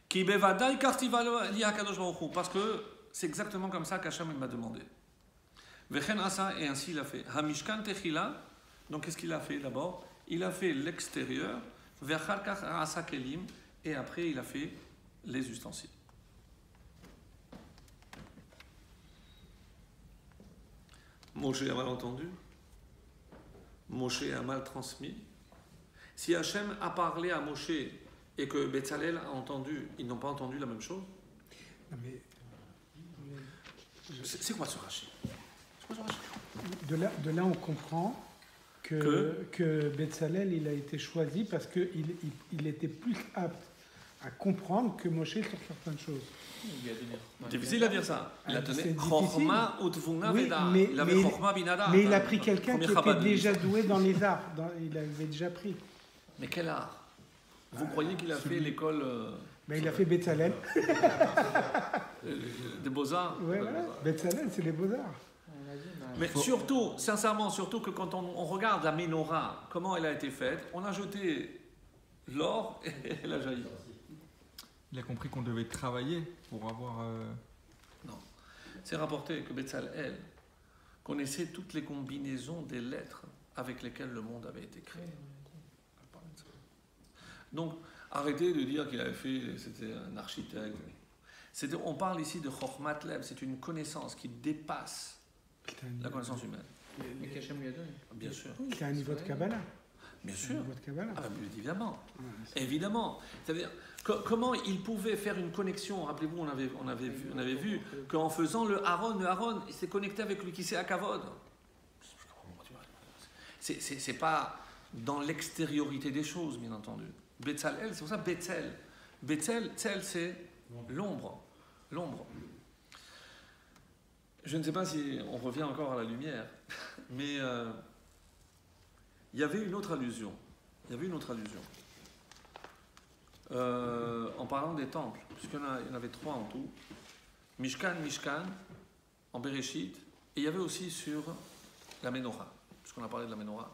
Ki bevadai kartiva li hakadosh baruch hu. Parce que c'est exactement comme ça qu'Hachem m'a demandé. Vechen asa, et ainsi il a fait. Hamishkan techila. Donc qu'est-ce qu'il a fait d'abord? Il a fait l'extérieur. Vechar kach asa kelim. Et après il a fait les ustensiles. Moshe a mal entendu. Moshe a mal transmis. Si Hachem a parlé à Moshe et que Betzalel a entendu, ils n'ont pas entendu la même chose. Non, mais C'est quoi ce rachis? de là, on comprend que Betzalel, il a été choisi parce qu'il était plus apte à comprendre que Moshe sur certaines choses. Il lui a donné. Difficile à dire ça. Il a Ah, donné c'est Chorma Utvuna Oui, Veda. mais- Il avait mais- Chorma Binada. Mais il a pris quelqu'un qui Premier était Chabad. déjà doué dans les arts. Il avait déjà pris. Mais quel art? Vous croyez qu'il a fait l'école Ben, il a fait Betzalel. des Beaux-Arts? Ouais, voilà. Betzalel, c'est les beaux-arts. On a dit, Mais surtout, sincèrement, surtout que quand on regarde la menorah, comment elle a été faite, on a jeté l'or et elle a jailli. Il a compris qu'on devait travailler pour avoir. C'est rapporté que Betzalel connaissait toutes les combinaisons des lettres avec lesquelles le monde avait été créé. Donc, arrêtez de dire qu'il avait fait, c'était un architecte. On parle ici de Chochmat Lev, c'est une connaissance qui dépasse la connaissance humaine. mais qu'Hachem lui a donné. Bien sûr. C'est un niveau de Kabbalah. Bien C'est un sûr. niveau de Kabbalah. Ah, évidemment. Ouais, c'est- Évidemment. C'est-à-dire, comment il pouvait faire une connexion? Rappelez-vous, on avait vu qu'en faisant le Aaron, il s'est connecté avec lui qui c'est à Kavod. C'est pas dans l'extériorité des choses, bien entendu. Betzalel, c'est pour ça Betzel. Betzel, c'est l'ombre. L'ombre. Je ne sais pas si on revient encore à la lumière, mais il y avait une autre allusion. En parlant des temples, puisqu'il y en avait 3 en tout. Mishkan, en Bereshit, et il y avait aussi sur la Ménorah, puisqu'on a parlé de la Ménorah.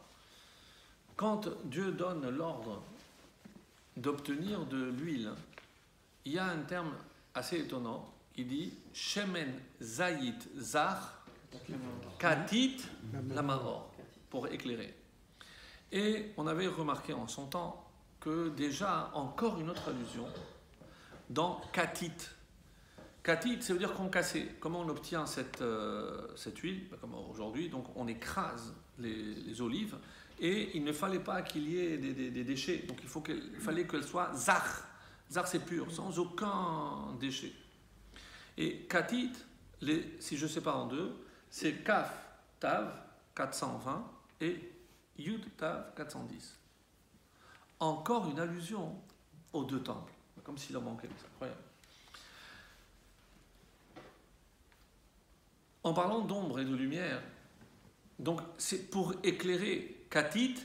Quand Dieu donne l'ordre d'obtenir de l'huile, il y a un terme assez étonnant. Il dit Shemen Zayit Zach Katit Lamaor, pour éclairer. Et on avait remarqué en son temps que déjà, encore une autre allusion, dans Katit. Katit, ça veut dire concasser. Comment on obtient cette huile? Comme aujourd'hui, donc on écrase les olives et il ne fallait pas qu'il y ait des déchets. Donc il fallait qu'elle soit zach. Zach, c'est pur, sans aucun déchet. Et Katit, si je sépare en deux, c'est Kaf Tav 420 et Yud Tav 410. Encore une allusion aux 2 temples, comme s'il en manquait, c'est incroyable. En parlant d'ombre et de lumière, donc c'est pour éclairer Katit,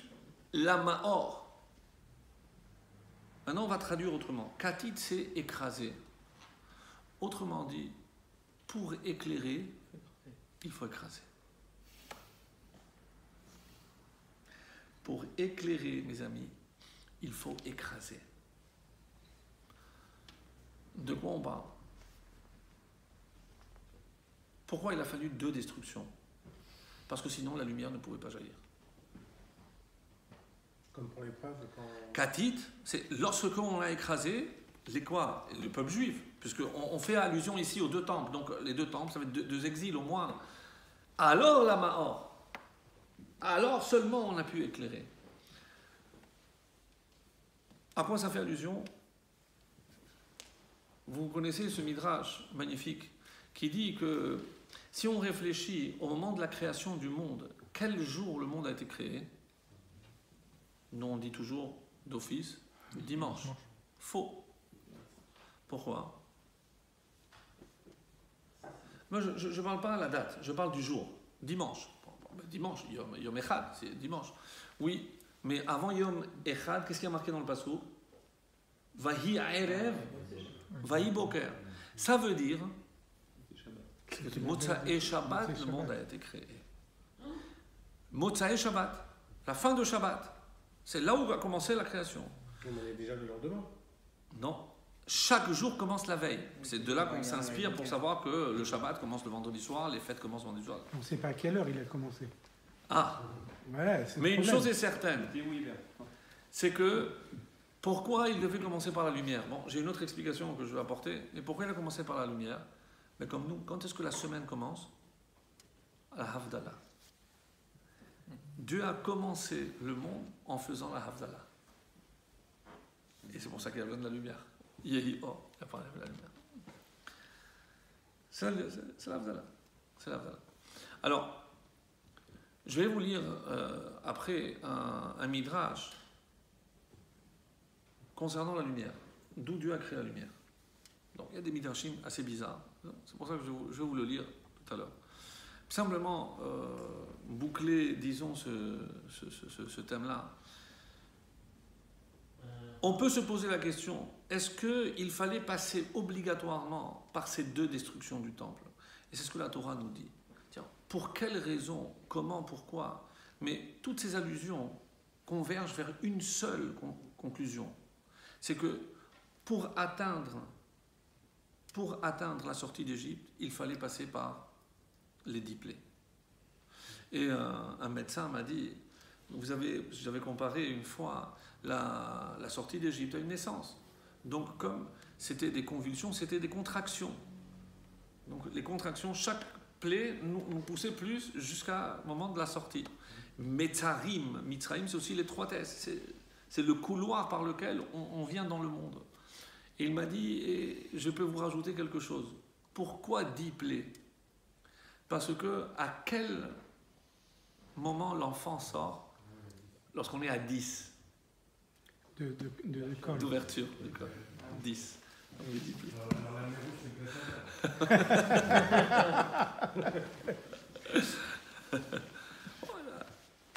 la Maor. Maintenant on va traduire autrement. Katit c'est écraser. Autrement dit, pour éclairer, il faut écraser. Pour éclairer, mes amis, il faut écraser. De quoi on parle? Pourquoi il a fallu 2 destructions? Parce que sinon la lumière ne pouvait pas jaillir. Comme pour l'épreuve, quand. Katit, c'est lorsque on a écrasé, le peuple juif, puisqu'on fait allusion ici aux 2 temples, donc les 2 temples, ça va être 2 exils au moins. Alors la Maor, alors seulement on a pu éclairer. À quoi ça fait allusion? Vous connaissez ce midrash magnifique qui dit que si on réfléchit au moment de la création du monde, quel jour le monde a été créé? Nous on dit toujours d'office dimanche. Faux. Pourquoi? Moi je ne parle pas à la date, je parle du jour. Dimanche. Dimanche, Yom Echad, c'est dimanche. Oui, mais avant Yom Echad, qu'est-ce qui a marqué dans le passage? Vahi Erev, Vahi Boker. Ça veut dire que Motzae Shabbat, le monde a été créé. Motzae Shabbat, la fin de Shabbat. C'est là où a commencé la création. On est déjà le lendemain. Non. Chaque jour commence la veille. C'est de là qu'on s'inspire pour savoir que le Shabbat commence le vendredi soir, les fêtes commencent le vendredi soir. On ne sait pas à quelle heure il a commencé. Ah, Ouais, c'est le mais une problème. chose est certaine, c'est que pourquoi il devait commencer par la lumière? Bon, j'ai une autre explication que je vais apporter. Mais pourquoi il a commencé par la lumière? Mais comme nous, quand est-ce que la semaine commence? À la Havdalah. Dieu a commencé le monde en faisant la Havdalah. Et c'est pour ça qu'il a besoin de la lumière. Yehi oh, il a parlé de la lumière. C'est la Havdalah. C'est la Havdalah. Alors, je vais vous lire après un midrash concernant la lumière. d'où Dieu a créé la lumière. Donc il y a des midrashim assez bizarres. C'est pour ça que je vais vous le lire tout à l'heure. Simplement boucler, disons, ce thème-là. On peut se poser la question, est-ce qu'il fallait passer obligatoirement par ces deux destructions du temple? Et c'est ce que la Torah nous dit. Tiens, pour quelles raisons? Comment? Pourquoi? Mais toutes ces allusions convergent vers une seule conclusion. C'est que pour atteindre la sortie d'Égypte, il fallait passer par les 10 plaies. Et un médecin m'a dit, j'avais comparé une fois la sortie d'Égypte à une naissance. Donc comme c'était des convulsions, c'était des contractions. Donc les contractions, chaque plaie nous poussait plus jusqu'au moment de la sortie. Mitzrayim, c'est aussi l'étroitesse, c'est le couloir par lequel on vient dans le monde. Et il m'a dit, et je peux vous rajouter quelque chose. Pourquoi 10 plaies? Parce que à quel moment l'enfant sort? Lorsqu'on est à 10 d'ouverture du col. 10. Donc, les 10 plaies. Alors, la mer rouge, c'est le Voilà.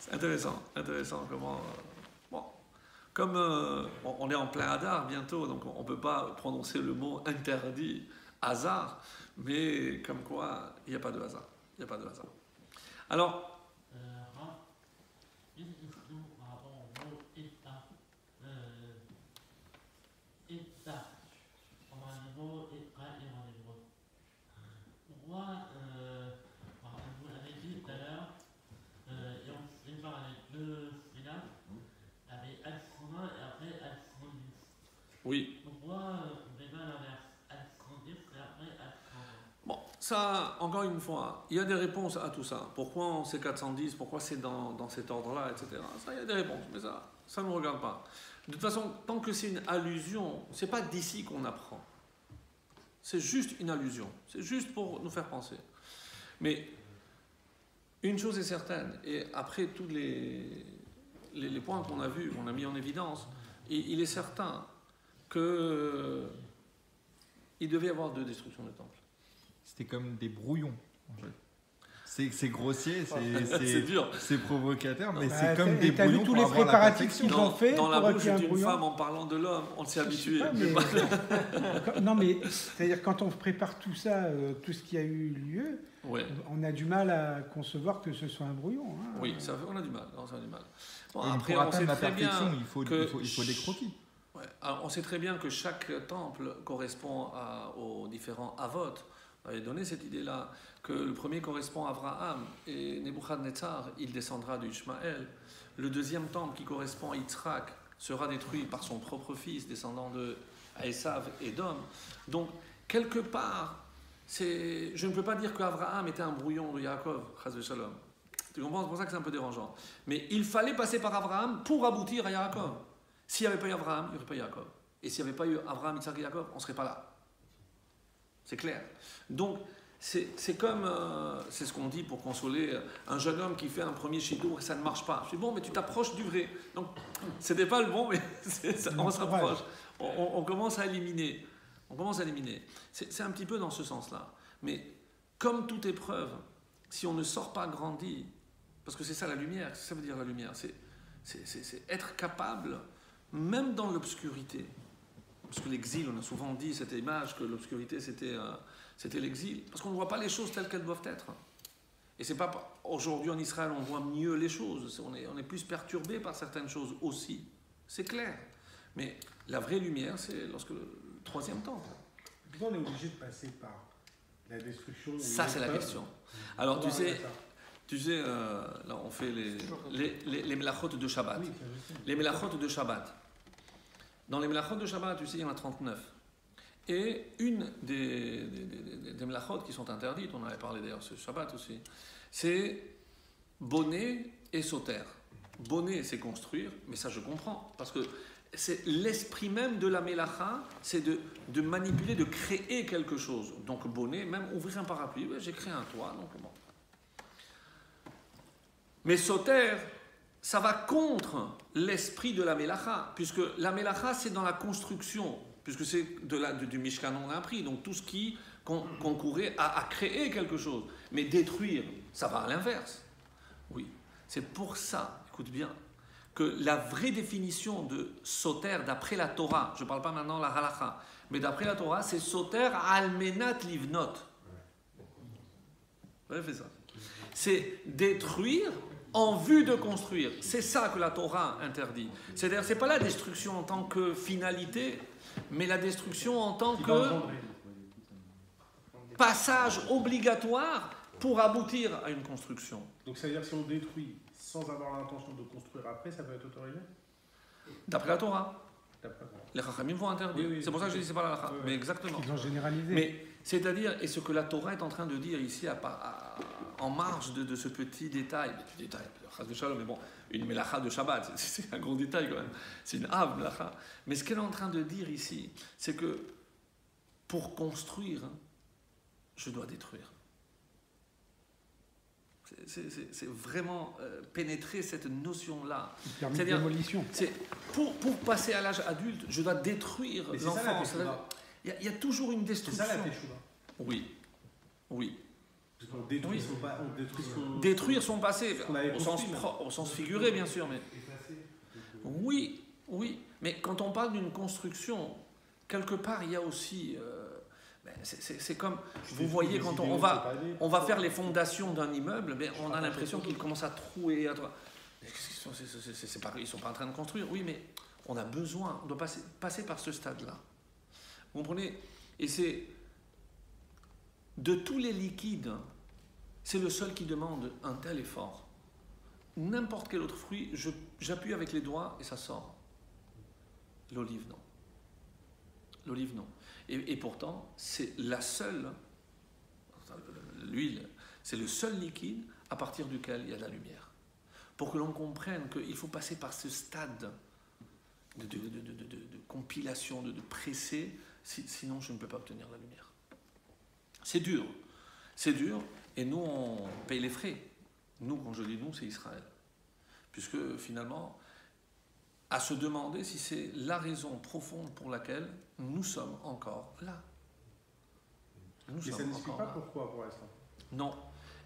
C'est intéressant comment... Comme on est en plein Hadar bientôt, donc on ne peut pas prononcer le mot interdit, hasard, mais comme quoi, il n'y a pas de hasard. Il n'y a pas de hasard. Alors, une question par rapport au mot état. État. On a le mot Israël en hébreu. Pourquoi, vous l'avez dit tout à l'heure, et on sépare les deux syllabes, avec Al-Sona et après Al-Sandis. oui. Pourquoi on fait pas l'inverse? Al-Sandis et après Al-Sandis. Bon, ça, encore une fois, il y a des réponses à tout ça. Pourquoi c'est 410, pourquoi c'est dans cet ordre-là, etc. Ça, il y a des réponses, mais ça ne nous regarde pas. De toute façon, tant que c'est une allusion, c'est pas d'ici qu'on apprend. C'est juste une allusion. C'est juste pour nous faire penser. Mais une chose est certaine, et après tous les points qu'on a vus, qu'on a mis en évidence, il est certain qu'il devait y avoir 2 destructions du temple. C'était comme des brouillons, en fait. C'est grossier, C'est dur. c'est provocateur, mais Bah, c'est comme des t'as vu brouillons tous pour les avoir la préparatifs perfection. qu'ils ont fait Dans la pour bouche qu'il y ait un d'une brouillon. femme, en parlant de l'homme, on s'est Je sais habitué. pas, mais- Non, mais c'est-à-dire quand on prépare tout ça, tout ce qui a eu lieu, Ouais. on a du mal à concevoir que ce soit un brouillon. Hein. Oui, on a du mal. Non, ça a du mal. Bon, Et après, pour on sait atteindre la très bien perfection, il faut que des croquis. Ouais. Alors, on sait très bien que chaque temple correspond aux différents avot. On avait donné cette idée-là, que le premier correspond à Abraham et Nebuchadnezzar, il descendra du Ishmaël. Le deuxième temple qui correspond à Yitzhak sera détruit par son propre fils, descendant de Esav et d'Om. Donc, quelque part, je ne peux pas dire qu'Abraham était un brouillon de Yaakov, chas v'shalom. Tu comprends? C'est pour ça que c'est un peu dérangeant. Mais il fallait passer par Abraham pour aboutir à Yaakov. S'il n'y avait pas eu Abraham, il n'y aurait pas eu Yaakov. Et s'il n'y avait pas eu Abraham, Yitzhak et Yaakov, on ne serait pas là. C'est clair. Donc, c'est comme, c'est ce qu'on dit pour consoler un jeune homme qui fait un premier shidour et ça ne marche pas. Je dis, bon, mais tu t'approches du vrai. Donc, c'était pas le bon, mais on s'approche. On commence à éliminer. On commence à éliminer. C'est un petit peu dans ce sens-là. Mais comme toute épreuve, si on ne sort pas grandi, parce que c'est ça la lumière, ça veut dire la lumière, c'est être capable, même dans l'obscurité, parce que l'exil, on a souvent dit cette image que l'obscurité c'était l'exil, parce qu'on ne voit pas les choses telles qu'elles doivent être. Et c'est pas aujourd'hui en Israël on voit mieux les choses, on est plus perturbé par certaines choses aussi, c'est clair. Mais la vraie lumière, c'est lorsque le troisième temple. Pourquoi on est obligé de passer par la destruction? Ça, c'est la question. Alors, tu sais, là, on fait les melachot de Shabbat. Oui, ça, je sais. Les melachot de Shabbat. Dans les melachot de Shabbat, tu sais, il y en a 39. Et une des melachot qui sont interdites, on avait parlé d'ailleurs ce Shabbat aussi, c'est bonnet et sauter. Bonnet, c'est construire, mais ça je comprends, parce que c'est l'esprit même de la melacha, c'est de manipuler, de créer quelque chose. Donc bonnet, même ouvrir un parapluie, ouais, j'ai créé un toit, donc bon. Mais sauter, ça va contre l'esprit de la melacha, puisque la melacha c'est dans la construction, puisque c'est du Mishkan on a appris, donc tout ce qui concourait à créer quelque chose. Mais détruire, ça va à l'inverse. Oui, c'est pour ça, écoute bien, que la vraie définition de soter d'après la Torah, je ne parle pas maintenant de la halacha, mais d'après la Torah, c'est soter almenat livnot. Vous avez fait ça. C'est détruire en vue de construire. C'est ça que la Torah interdit. C'est-à-dire, ce n'est pas la destruction en tant que finalité, mais la destruction en tant que passage obligatoire pour aboutir à une construction. Donc ça veut dire que si on détruit sans avoir l'intention de construire après, ça peut être autorisé? D'après la Torah. D'après. Les Chachamim vont interdire. Oui, oui, c'est pour ça que je dis c'est pas la halakha. Oui, oui. Mais exactement. Ils ont généralisé. Mais c'est-à-dire, et ce que la Torah est en train de dire ici, en marge de ce petit détail, chas de shalom, mais bon, une melacha de Shabbat, c'est un gros détail quand même. C'est une ave melacha. Mais ce qu'elle est en train de dire ici, c'est que pour construire, je dois détruire. C'est vraiment pénétrer cette notion-là. Il permet C'est-à-dire, démolition. c'est pour passer à l'âge adulte, je dois détruire Mais c'est ça la l'enfant. teshuva. Il y a toujours une C'est destruction. ça la teshuva. Oui, oui. On détruit Oui. son Détruire son passé, qu'on avait au sens, construit, au sens figuré bien sûr, mais oui, oui. Mais quand on parle d'une construction, quelque part il y a aussi, c'est comme, vous voyez quand on va faire les fondations d'un immeuble, mais on a l'impression qu'il commence à trouer. C'est pas, ils sont pas en train de construire. Oui, mais on a besoin, on doit passer par ce stade-là. Vous comprenez? Et c'est de tous les liquides, c'est le seul qui demande un tel effort. N'importe quel autre fruit, j'appuie avec les doigts et ça sort. L'olive, non. L'olive, non. Et pourtant, c'est la seule, l'huile, c'est le seul liquide à partir duquel il y a de la lumière. Pour que l'on comprenne qu'il faut passer par ce stade de compilation, de presser, sinon je ne peux pas obtenir la lumière. C'est dur, et nous on paye les frais. Nous, quand je dis nous, c'est Israël. Puisque finalement, à se demander si c'est la raison profonde pour laquelle nous sommes encore là. Mais ça n'explique pas pourquoi pour l'instant. Non,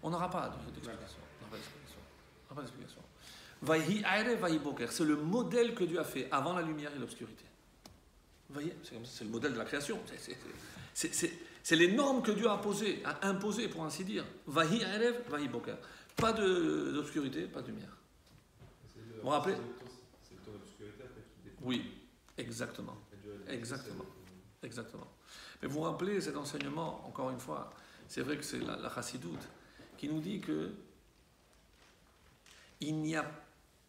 on n'aura pas d'explication. On n'aura pas d'explication. Vaïhi aire, vaïhi boker. C'est le modèle que Dieu a fait avant la lumière et l'obscurité. Vous voyez, c'est le modèle de la création. C'est les normes que Dieu a imposées, pour ainsi dire. Vahi erev, vahi boker. Pas d'obscurité, pas de lumière. Vous vous rappelez? C'est le temps d'obscurité après qui défend. Oui, exactement. Exactement. Exactement. Mais vous vous rappelez cet enseignement, encore une fois, c'est vrai que c'est la chassidoute qui nous dit que il n'y a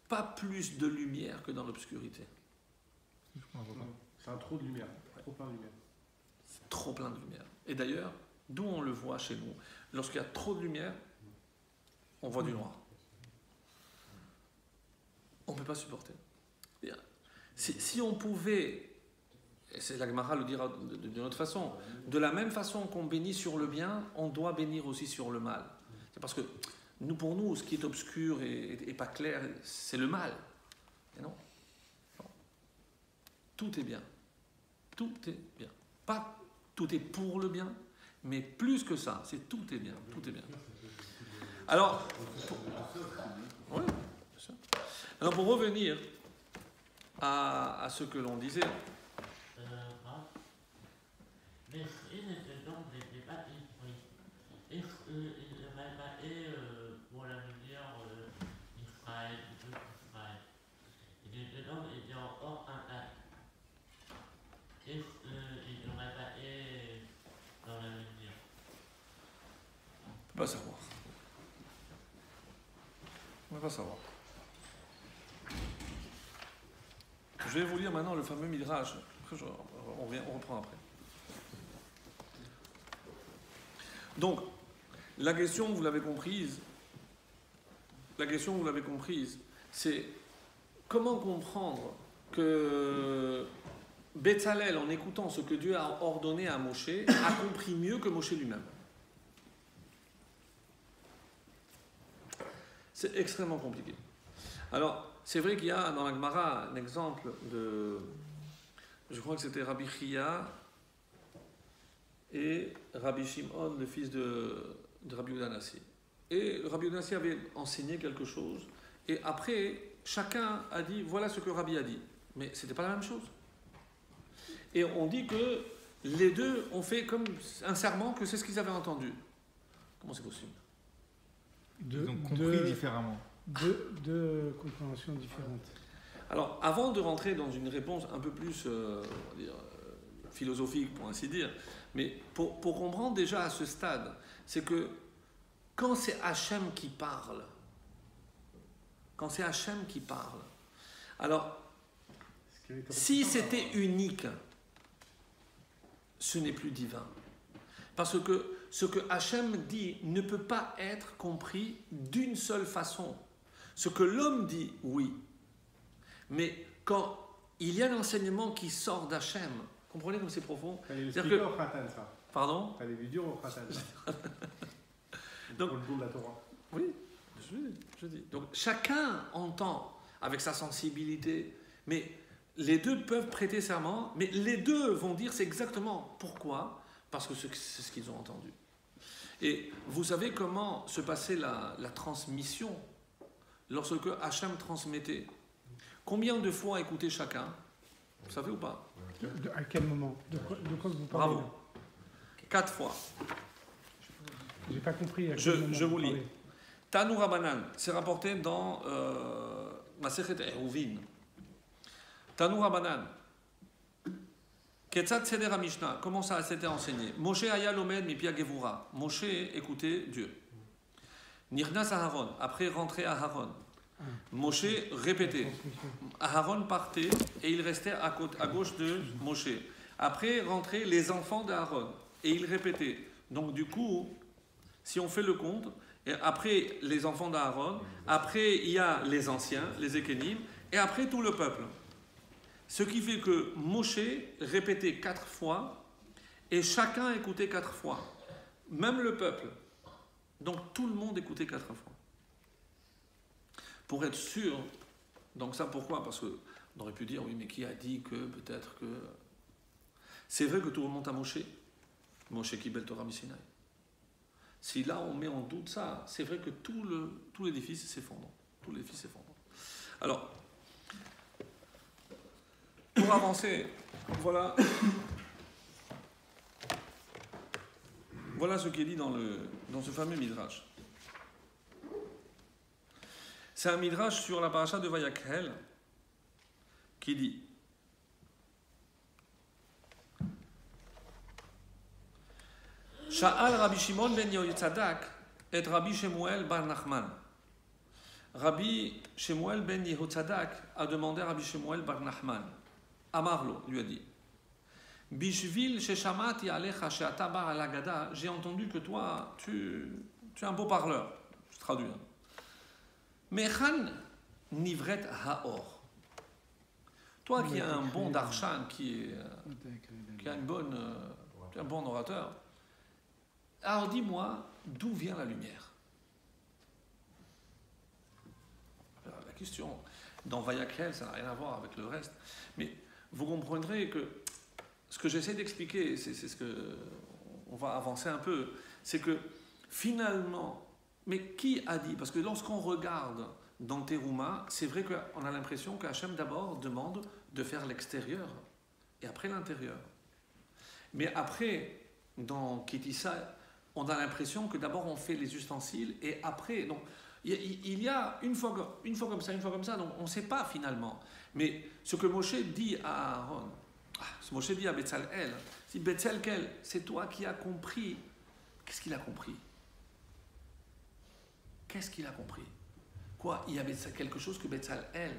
pas plus de lumière que dans l'obscurité. C'est un trop de lumière, trop plein de lumière. C'est trop plein de lumière. Et d'ailleurs, d'où on le voit chez nous, lorsqu'il y a trop de lumière, on voit du noir. On ne peut pas supporter. Si on pouvait, et c'est la Gemara le dira d'une autre façon, de la même façon qu'on bénit sur le bien, on doit bénir aussi sur le mal. C'est parce que pour nous, ce qui est obscur et pas clair, c'est le mal. Et non. Tout est bien. Tout est bien. Pas tout est pour le bien, mais plus que ça, c'est tout est bien. Tout est bien. Alors, oui, bien sûr. Alors pour revenir à ce que l'on disait. Mais il était donc des débats esprits. Est-ce qu'il n'aurait pas été pour la lumière Israël, du peuple Israël? Il était donc encore un acte. Est-ce qu'il n'aurait pas été dans la lumière? On ne peut pas savoir. On ne peut pas savoir. Je vais vous lire maintenant le fameux Midrash. Après, on reprend après. Donc, la question, vous l'avez comprise, c'est comment comprendre que Betzalel, en écoutant ce que Dieu a ordonné à Moshe, a compris mieux que Moshe lui-même. C'est extrêmement compliqué. Alors, c'est vrai qu'il y a dans la Gemara un exemple je crois que c'était Rabbi Chia et Rabbi Shimon, le fils de Rabbi Yehuda Hanassi. Et Rabbi Yehuda Hanassi avait enseigné quelque chose, et après, chacun a dit, voilà ce que Rabbi a dit. Mais ce n'était pas la même chose. Et on dit que les deux ont fait comme un serment que c'est ce qu'ils avaient entendu. Comment c'est possible? Ils ont compris différemment. Deux compréhensions différentes. Alors, avant de rentrer dans une réponse un peu plus on va dire, philosophique, pour ainsi dire, mais pour comprendre déjà à ce stade, c'est que quand c'est Hachem qui parle, alors, si c'était unique, ce n'est plus divin. Parce que ce que Hachem dit ne peut pas être compris d'une seule façon. Ce que l'homme dit, oui. Mais quand il y a un enseignement qui sort d'Hachem, comprenez comme c'est profond? C'est-à-dire au Khatan, ça. Pardon? Fallait lui dire au Khatan. Donc, pour le don de la Torah. Oui, je dis. Donc chacun entend avec sa sensibilité, mais les deux peuvent prêter serment, mais les deux vont dire c'est exactement pourquoi, parce que c'est ce qu'ils ont entendu. Et vous savez comment se passait la transmission lorsque Hachem transmettait? Combien de fois écouter chacun? Vous savez ou pas? À quel moment? De quoi vous parlez? Bravo. 4 fois. J'ai pas compris. Je vous lis. Tanu Rabbanan, c'est rapporté dans Masechet Eruvin. Tanu Rabbanan. Ketzat Seder HaMishnah. Comment ça s'était enseigné? Moshe Aya Lomed Mipia Gevura. Moshe écoutait Dieu. Nirnas Aharon. Après rentrer Aharon. Moshe répétait. Aharon partait et il restait à gauche de Moshe. Après rentrait les enfants d'Aaron et il répétait. Donc du coup, si on fait le compte, et après les enfants d'Aaron, après il y a les anciens, les Ékénim, et après tout le peuple. Ce qui fait que Moshe répétait 4 fois et chacun écoutait 4 fois. Même le peuple. Donc tout le monde écoutait 4 fois. Pour être sûr, donc ça pourquoi? Parce qu'on aurait pu dire, oui, mais qui a dit que peut-être que... C'est vrai que tout remonte à Moshe. Moshe qui bel Torah Missinaï. Si là on met en doute ça, c'est vrai que tout l'édifice s'effondre. Tout l'édifice s'effondre. Alors, pour avancer, voilà ce qui est dit dans ce fameux Midrash. C'est un Midrash sur la paracha de Vayakhel qui dit Sha'al Rabbi Shimon ben Yehotzadak et Rabbi Shemuel bar Nachman. Rabbi Shemuel ben Yehotzadak a demandé à Rabbi Shemuel bar Nachman. Amarlo lui a dit Bishvil sheshamati alecha she'ata bar al-agada. J'ai entendu que toi, tu es un beau parleur. Je traduis. Mechan nivret haor. Toi qui es un bon darshan, qui a un bon orateur, alors dis-moi, d'où vient la lumière? Alors, la question, dans Vayakhel, ça n'a rien à voir avec le reste, mais vous comprendrez que ce que j'essaie d'expliquer, c'est ce que on va avancer un peu, c'est que finalement, mais qui a dit? Parce que lorsqu'on regarde dans Teruma, c'est vrai qu'on a l'impression qu'Hachem d'abord demande de faire l'extérieur et après l'intérieur. Mais après, dans Kitissa, on a l'impression que d'abord on fait les ustensiles et après, donc il y a une fois comme ça, donc on ne sait pas finalement. Mais ce que Moshe dit à Aaron, ce que Moshe dit à Betzalel, si Betzalel, c'est toi qui as compris, qu'est-ce qu'il a compris? Qu'est-ce qu'il a compris? Quoi? Il y avait quelque chose que Betzalel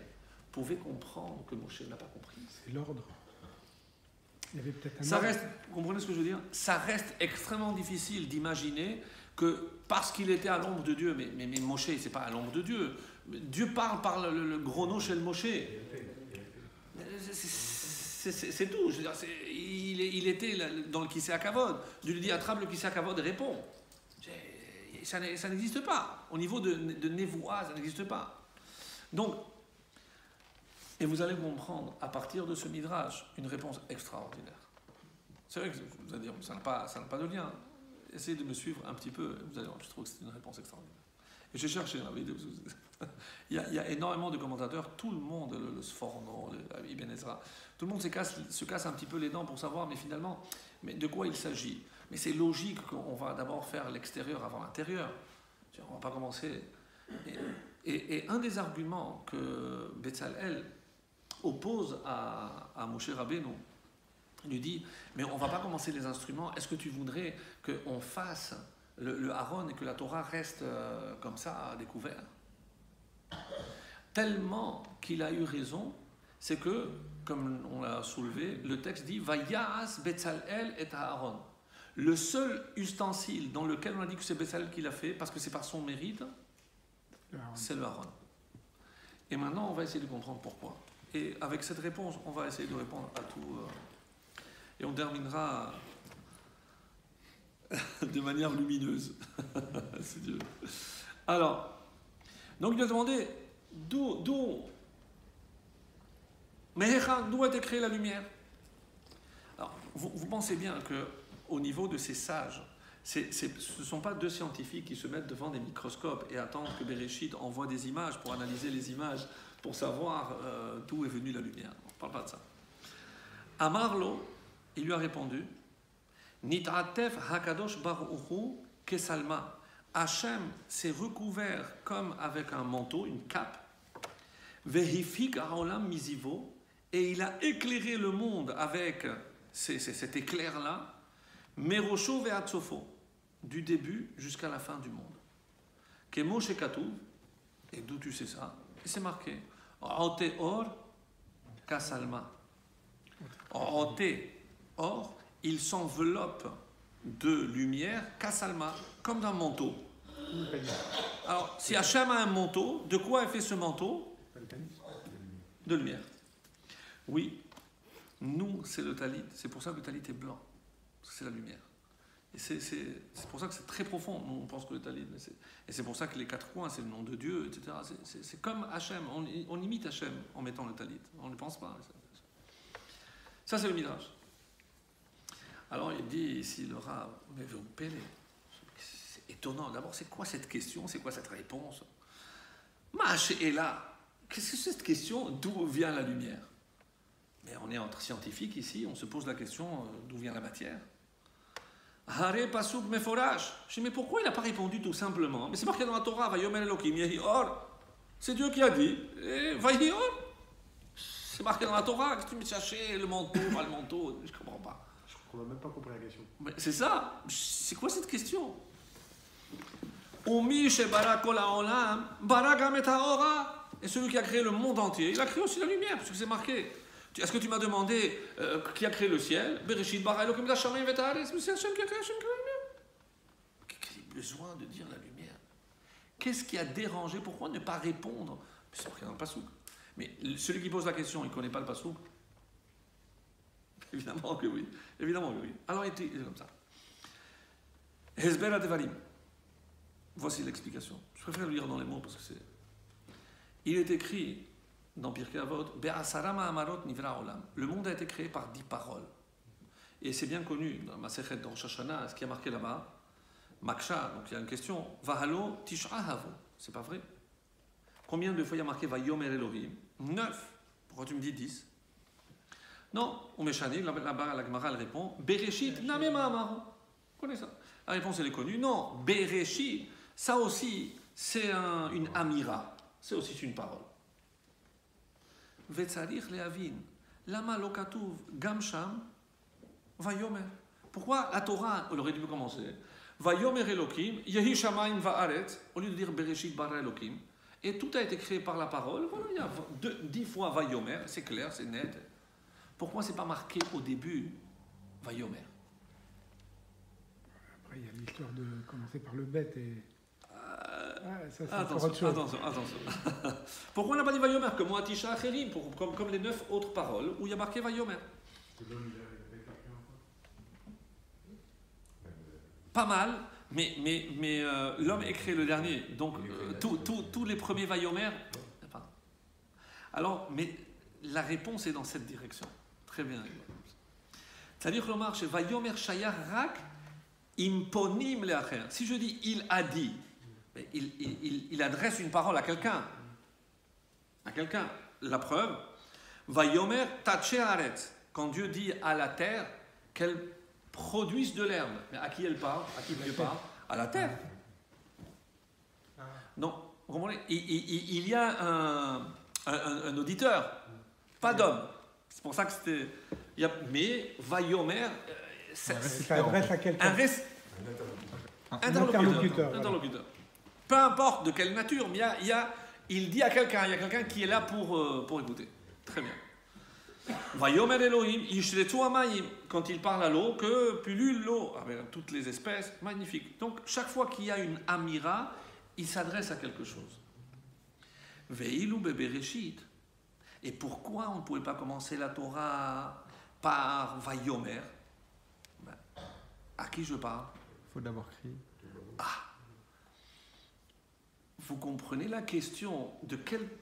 pouvait comprendre que Moshe n'a pas compris. C'est l'ordre. Il y avait peut-être un ça ordre. reste, vous comprenez ce que je veux dire? Ça reste extrêmement difficile d'imaginer que parce qu'il était à l'ombre de Dieu, mais Moshe, c'est pas à l'ombre de Dieu. Dieu parle par le gros nom chez le Moshe. C'est tout. Je veux dire, il était dans le Kisei HaKavod. Dieu lui dit attrape le Kisei HaKavod et réponds. Ça n'existe pas. Au niveau de Névoa, ça n'existe pas. Donc, Et vous allez comprendre, à partir de ce midrash, une réponse extraordinaire. C'est vrai que vous allez dire, ça n'a pas de lien. Essayez de me suivre un petit peu, vous allez voir, je trouve que c'est une réponse extraordinaire. Et j'ai cherché dans la vidéo, il y a énormément de commentateurs, tout le monde, le Sforno, Ibn Ezra, tout le monde se casse un petit peu les dents pour savoir, mais finalement, mais de quoi il s'agit. Mais c'est logique qu'on va d'abord faire l'extérieur avant l'intérieur. On ne va pas commencer. Et un des arguments que Betzalel oppose à Moshe Rabbeinu, il lui dit, mais on ne va pas commencer les instruments, est-ce que tu voudrais qu'on fasse le Aaron et que la Torah reste comme ça, à découvert? Tellement qu'il a eu raison, c'est que, comme on l'a soulevé, le texte dit « Vayas Betzalel et Aaron ». Le seul ustensile dans lequel on a dit que c'est Betzalel qui l'a fait, parce que c'est par son mérite, c'est le Aaron. Et maintenant, on va essayer de comprendre pourquoi. Et avec cette réponse, on va essayer de répondre à tout. Et on terminera de manière lumineuse. C'est Dieu. Alors, donc il a demandé d'où a été créée la lumière. Alors, vous pensez bien qu'au niveau de ces sages, ce ne sont pas deux scientifiques qui se mettent devant des microscopes et attendent que Bereshit envoie des images pour analyser les images, pour savoir d'où est venue la lumière. On ne parle pas de ça. Amarlo, il lui a répondu, Nit'atef hakadosh baruchu kesalma. Hachem s'est recouvert comme avec un manteau, une cape, vehifik haolam mizivo, et il a éclairé le monde avec cet éclair-là, merosho ve'atzofo, du début jusqu'à la fin du monde. Kemo shekatuv, et d'où tu sais ça? Et c'est marqué, Ote or kasalma. Ote or, il s'enveloppe de lumière, kasalma, comme d'un manteau. Alors, si Hachem a un manteau, de quoi est fait ce manteau? De lumière. Oui, nous, c'est le talit. C'est pour ça que le talit est blanc. C'est la lumière. Et c'est pour ça que c'est très profond. Nous, on pense que le talit, et c'est pour ça que les quatre coins, c'est le nom de Dieu, etc. C'est comme Hachem. On imite Hachem en mettant le talit. On ne pense pas. Ça, c'est le midrash. Alors, il dit ici, le Rav, mais vous pélez. C'est étonnant. D'abord, c'est quoi cette question? C'est quoi cette réponse? Mâche est là. Qu'est-ce que c'est cette question? D'où vient la lumière? Mais on est entre scientifiques ici, on se pose la question d'où vient la matière. Hare pasuk meforash. Je dis, mais pourquoi il n'a pas répondu tout simplement? Mais c'est marqué dans la Torah, Vayomer Elokim yehi or. C'est Dieu qui a dit, Vayi or. C'est marqué dans la Torah, que tu me cherchais le manteau, pas le manteau, je ne comprends pas. On n'a même pas compris la question. Mais c'est ça, c'est quoi cette question? Omi shebara kol haolam, bara gam et haora. Et celui qui a créé le monde entier, il a créé aussi la lumière, parce que c'est marqué. Est-ce que tu m'as demandé qui a créé le ciel? Bereshit bara Elokim hashamayim v'et haaretz. Mais c'est Hachem qui a créé la lumière. Quel besoin de dire la lumière? Qu'est-ce qui a dérangé? Pourquoi ne pas répondre? C'est marqué dans le pasouk. Mais celui qui pose la question, il ne connaît pas le pasouk? Évidemment que oui. Évidemment que oui. Alors il est comme ça. Hezber Adevarim. Voici l'explication. Je préfère le lire dans les mots parce que c'est. Il est écrit dans Pirkei Avot, Be'asarama amarot nivra olam. Le monde a été créé par 10 paroles. Et c'est bien connu dans Masechet dans Rosh Hashanah, ce qui a marqué là-bas, Maksha, donc il y a une question, Vahalo tish'a havo. C'est pas vrai. Combien de fois il y a marqué Vayomer Elohim? 9. Pourquoi tu me dis 10? Non, on m'échane, là-bas la Gemara elle répond, Bereshit namema amaro. Vous connaissez ça? La réponse elle est connue. Non, Bereshit, ça aussi c'est une amira. C'est aussi une parole. Vetzarich leavin, lama lo katuv gam sham vayomer. Pourquoi la Torah, elle aurait dû commencer, Vayomer Elokim, yehi shamayim va'aretz, au lieu de dire Bereshit bara Elokim, et tout a été créé par la parole. Voilà, il y a 10 fois vayomer, c'est clair, c'est net. Pourquoi c'est pas marqué au début Vayomer? Après, il y a l'histoire de commencer par le bête et. Attention. Pourquoi on n'a pas dit Vayomer comme Moatisha Acherim, comme les 9 autres paroles où il y a marqué Vayomer? Pas mal, mais l'homme est créé le dernier. Donc tous les premiers Vayomer. Alors, mais la réponse est dans cette direction. Très bien. C'est-à-dire que l'Omar, chez Vayomer Shayar Rak, Imponim Leacher. Si je dis il a dit, il adresse une parole à quelqu'un. À quelqu'un. La preuve, Vayomer Tache Aretz. Quand Dieu dit à la terre qu'elle produise de l'herbe. Mais à qui elle parle? À qui Dieu parle? À la terre. Donc, vous comprenez? Il y a un auditeur, pas d'homme. C'est pour ça que c'était. Mais Vayomer, Ça adresse à quelqu'un. Interlocuteur. Peu importe de quelle nature, mais il dit à quelqu'un, il y a quelqu'un qui est là pour écouter. Très bien. Vayomer Elohim, Yishretu Amayim, quand il parle à l'eau, que pullule l'eau, avec toutes les espèces, magnifique. Donc, chaque fois qu'il y a une amira, il s'adresse à quelque chose. Ve'ilu bebereshit. Et pourquoi on ne pouvait pas commencer la Torah par Vayomer? À qui je parle? Il faut d'abord crier. Vous comprenez la question,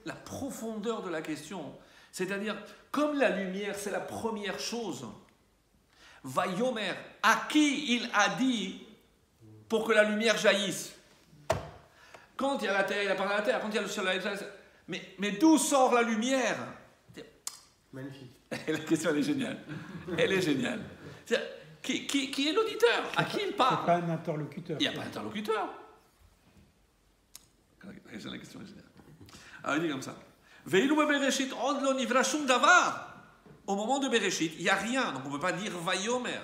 la profondeur de la question. C'est-à-dire, comme la lumière, c'est la première chose, Vayomer, à qui il a dit pour que la lumière jaillisse? Quand il y a la terre, il a parlé à la terre. Quand il y a le soleil, mais d'où sort la lumière? Magnifique. La question, elle est géniale. Elle est géniale. Qui est l'auditeur? À qui il parle? C'est pas un interlocuteur. Il n'y a pas d'interlocuteur. La question est géniale. Alors il dit comme ça. Ve'ilu bebereshit od lo nivra shum davar. Au moment de Bereshit, il n'y a rien. Donc on ne peut pas dire Vayomer.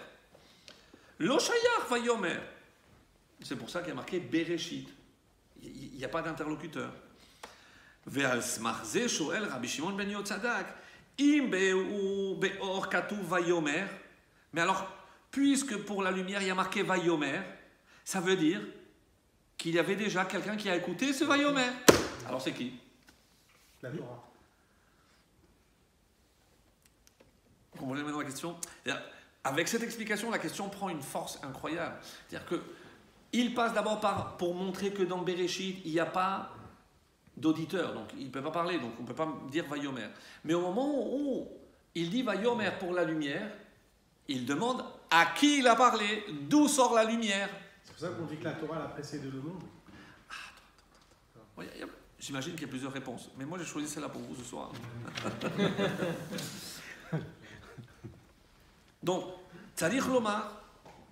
Lo shayach Vayomer. C'est pour ça qu'il y a marqué Bereshit. Il n'y a pas d'interlocuteur. Ve'al smach ze shoel Rabbi Shimon ben Yotzadak. Im be'or katuv Vayomer. Mais alors, puisque pour la lumière, il y a marqué Vayomer, ça veut dire qu'il y avait déjà quelqu'un qui a écouté ce Vayomer. Alors c'est qui? La Torah. Vous comprenez maintenant la question? Avec cette explication, la question prend une force incroyable. C'est-à-dire que il passe d'abord pour montrer que dans Bereshit, il n'y a pas d'auditeur, donc il ne peut pas parler, donc on ne peut pas dire Vayomer. Mais au moment où il dit Vayomer pour la lumière, il demande à qui il a parlé, d'où sort la lumière. C'est pour ça qu'on dit que la Torah a précédé le monde. J'imagine qu'il y a plusieurs réponses, mais moi j'ai choisi celle-là pour vous ce soir. Donc, Tzarich Lomar,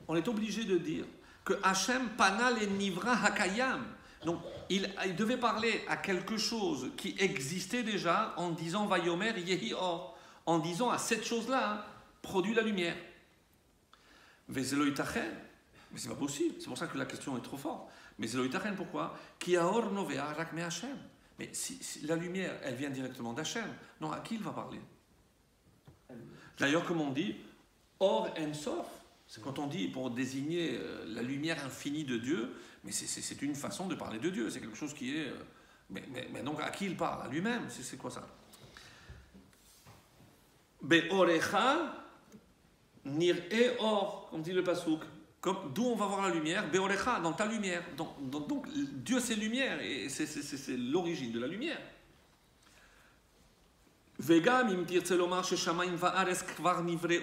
on est obligé de dire que Hachem panal et nivra hakayam. Donc, il devait parler à quelque chose qui existait déjà en disant Vayomer yehi or, en disant à cette chose-là, produit la lumière. Vezelo itachen. Mais c'est pas possible, c'est pour ça que la question est trop forte. Mais Zelo itachen, pourquoi? Ki aor novea rak me Hachem. Mais si la lumière, elle vient directement d'Hachem, non, à qui il va parler? D'ailleurs, comme on dit, Or en sof, c'est quand on dit pour désigner la lumière infinie de Dieu, mais c'est une façon de parler de Dieu, c'est quelque chose qui est... Mais donc à qui il parle? À lui-même, c'est quoi ça? Be'orecha nir'e or, comme dit le Passouk. D'où on va voir la lumière? Be'orecha, dans ta lumière. Donc Dieu c'est lumière, et c'est l'origine de la lumière. Vegam im tirtze lomar sheshamayim va'aretz kvar nivreu.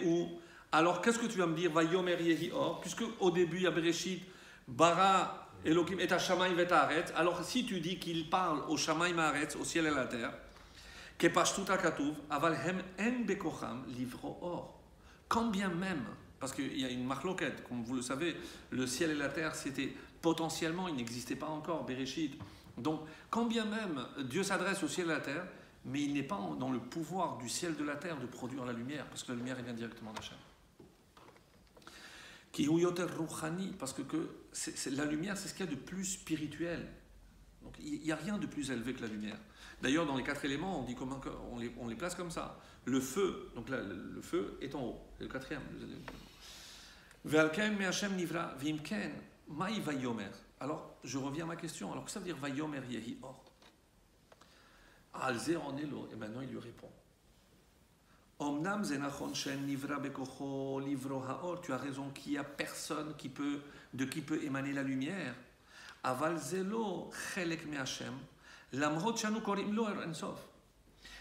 Alors, qu'est-ce que tu vas me dire? Vayomer yehi or, puisque au début, il y a Bereshit, bara Elohim et Hashamayim et Haaretz. Alors, si tu dis qu'il parle au Shamayim Haaretz, au ciel et à la terre, que pashtut hakatuv, aval hem en bekocham livro or. Quand bien même, parce qu'il y a une marloquette, comme vous le savez, le ciel et la terre, c'était potentiellement, il n'existait pas encore, Bereshit. Donc, quand bien même Dieu s'adresse au ciel et à la terre, mais il n'est pas dans le pouvoir du ciel et de la terre de produire la lumière, parce que la lumière, elle vient directement d'Hachem. Parce que la lumière, c'est ce qu'il y a de plus spirituel. Donc, il n'y a rien de plus élevé que la lumière. D'ailleurs, dans les 4 éléments, on dit comment on les place comme ça. Le feu, donc là, le feu est en haut, c'est le 4e. Alors, je reviens à ma question. Alors, que ça veut dire Vayomer yehi or? Alzer en elo, et maintenant il lui répond. Omnam zenachon shen nivra bekocho livro haor. Tu as raison qu'il n'y a personne de qui peut émaner la lumière. Aval zelo chelek me Hashem. Lamrot shanu korim lo er ensof.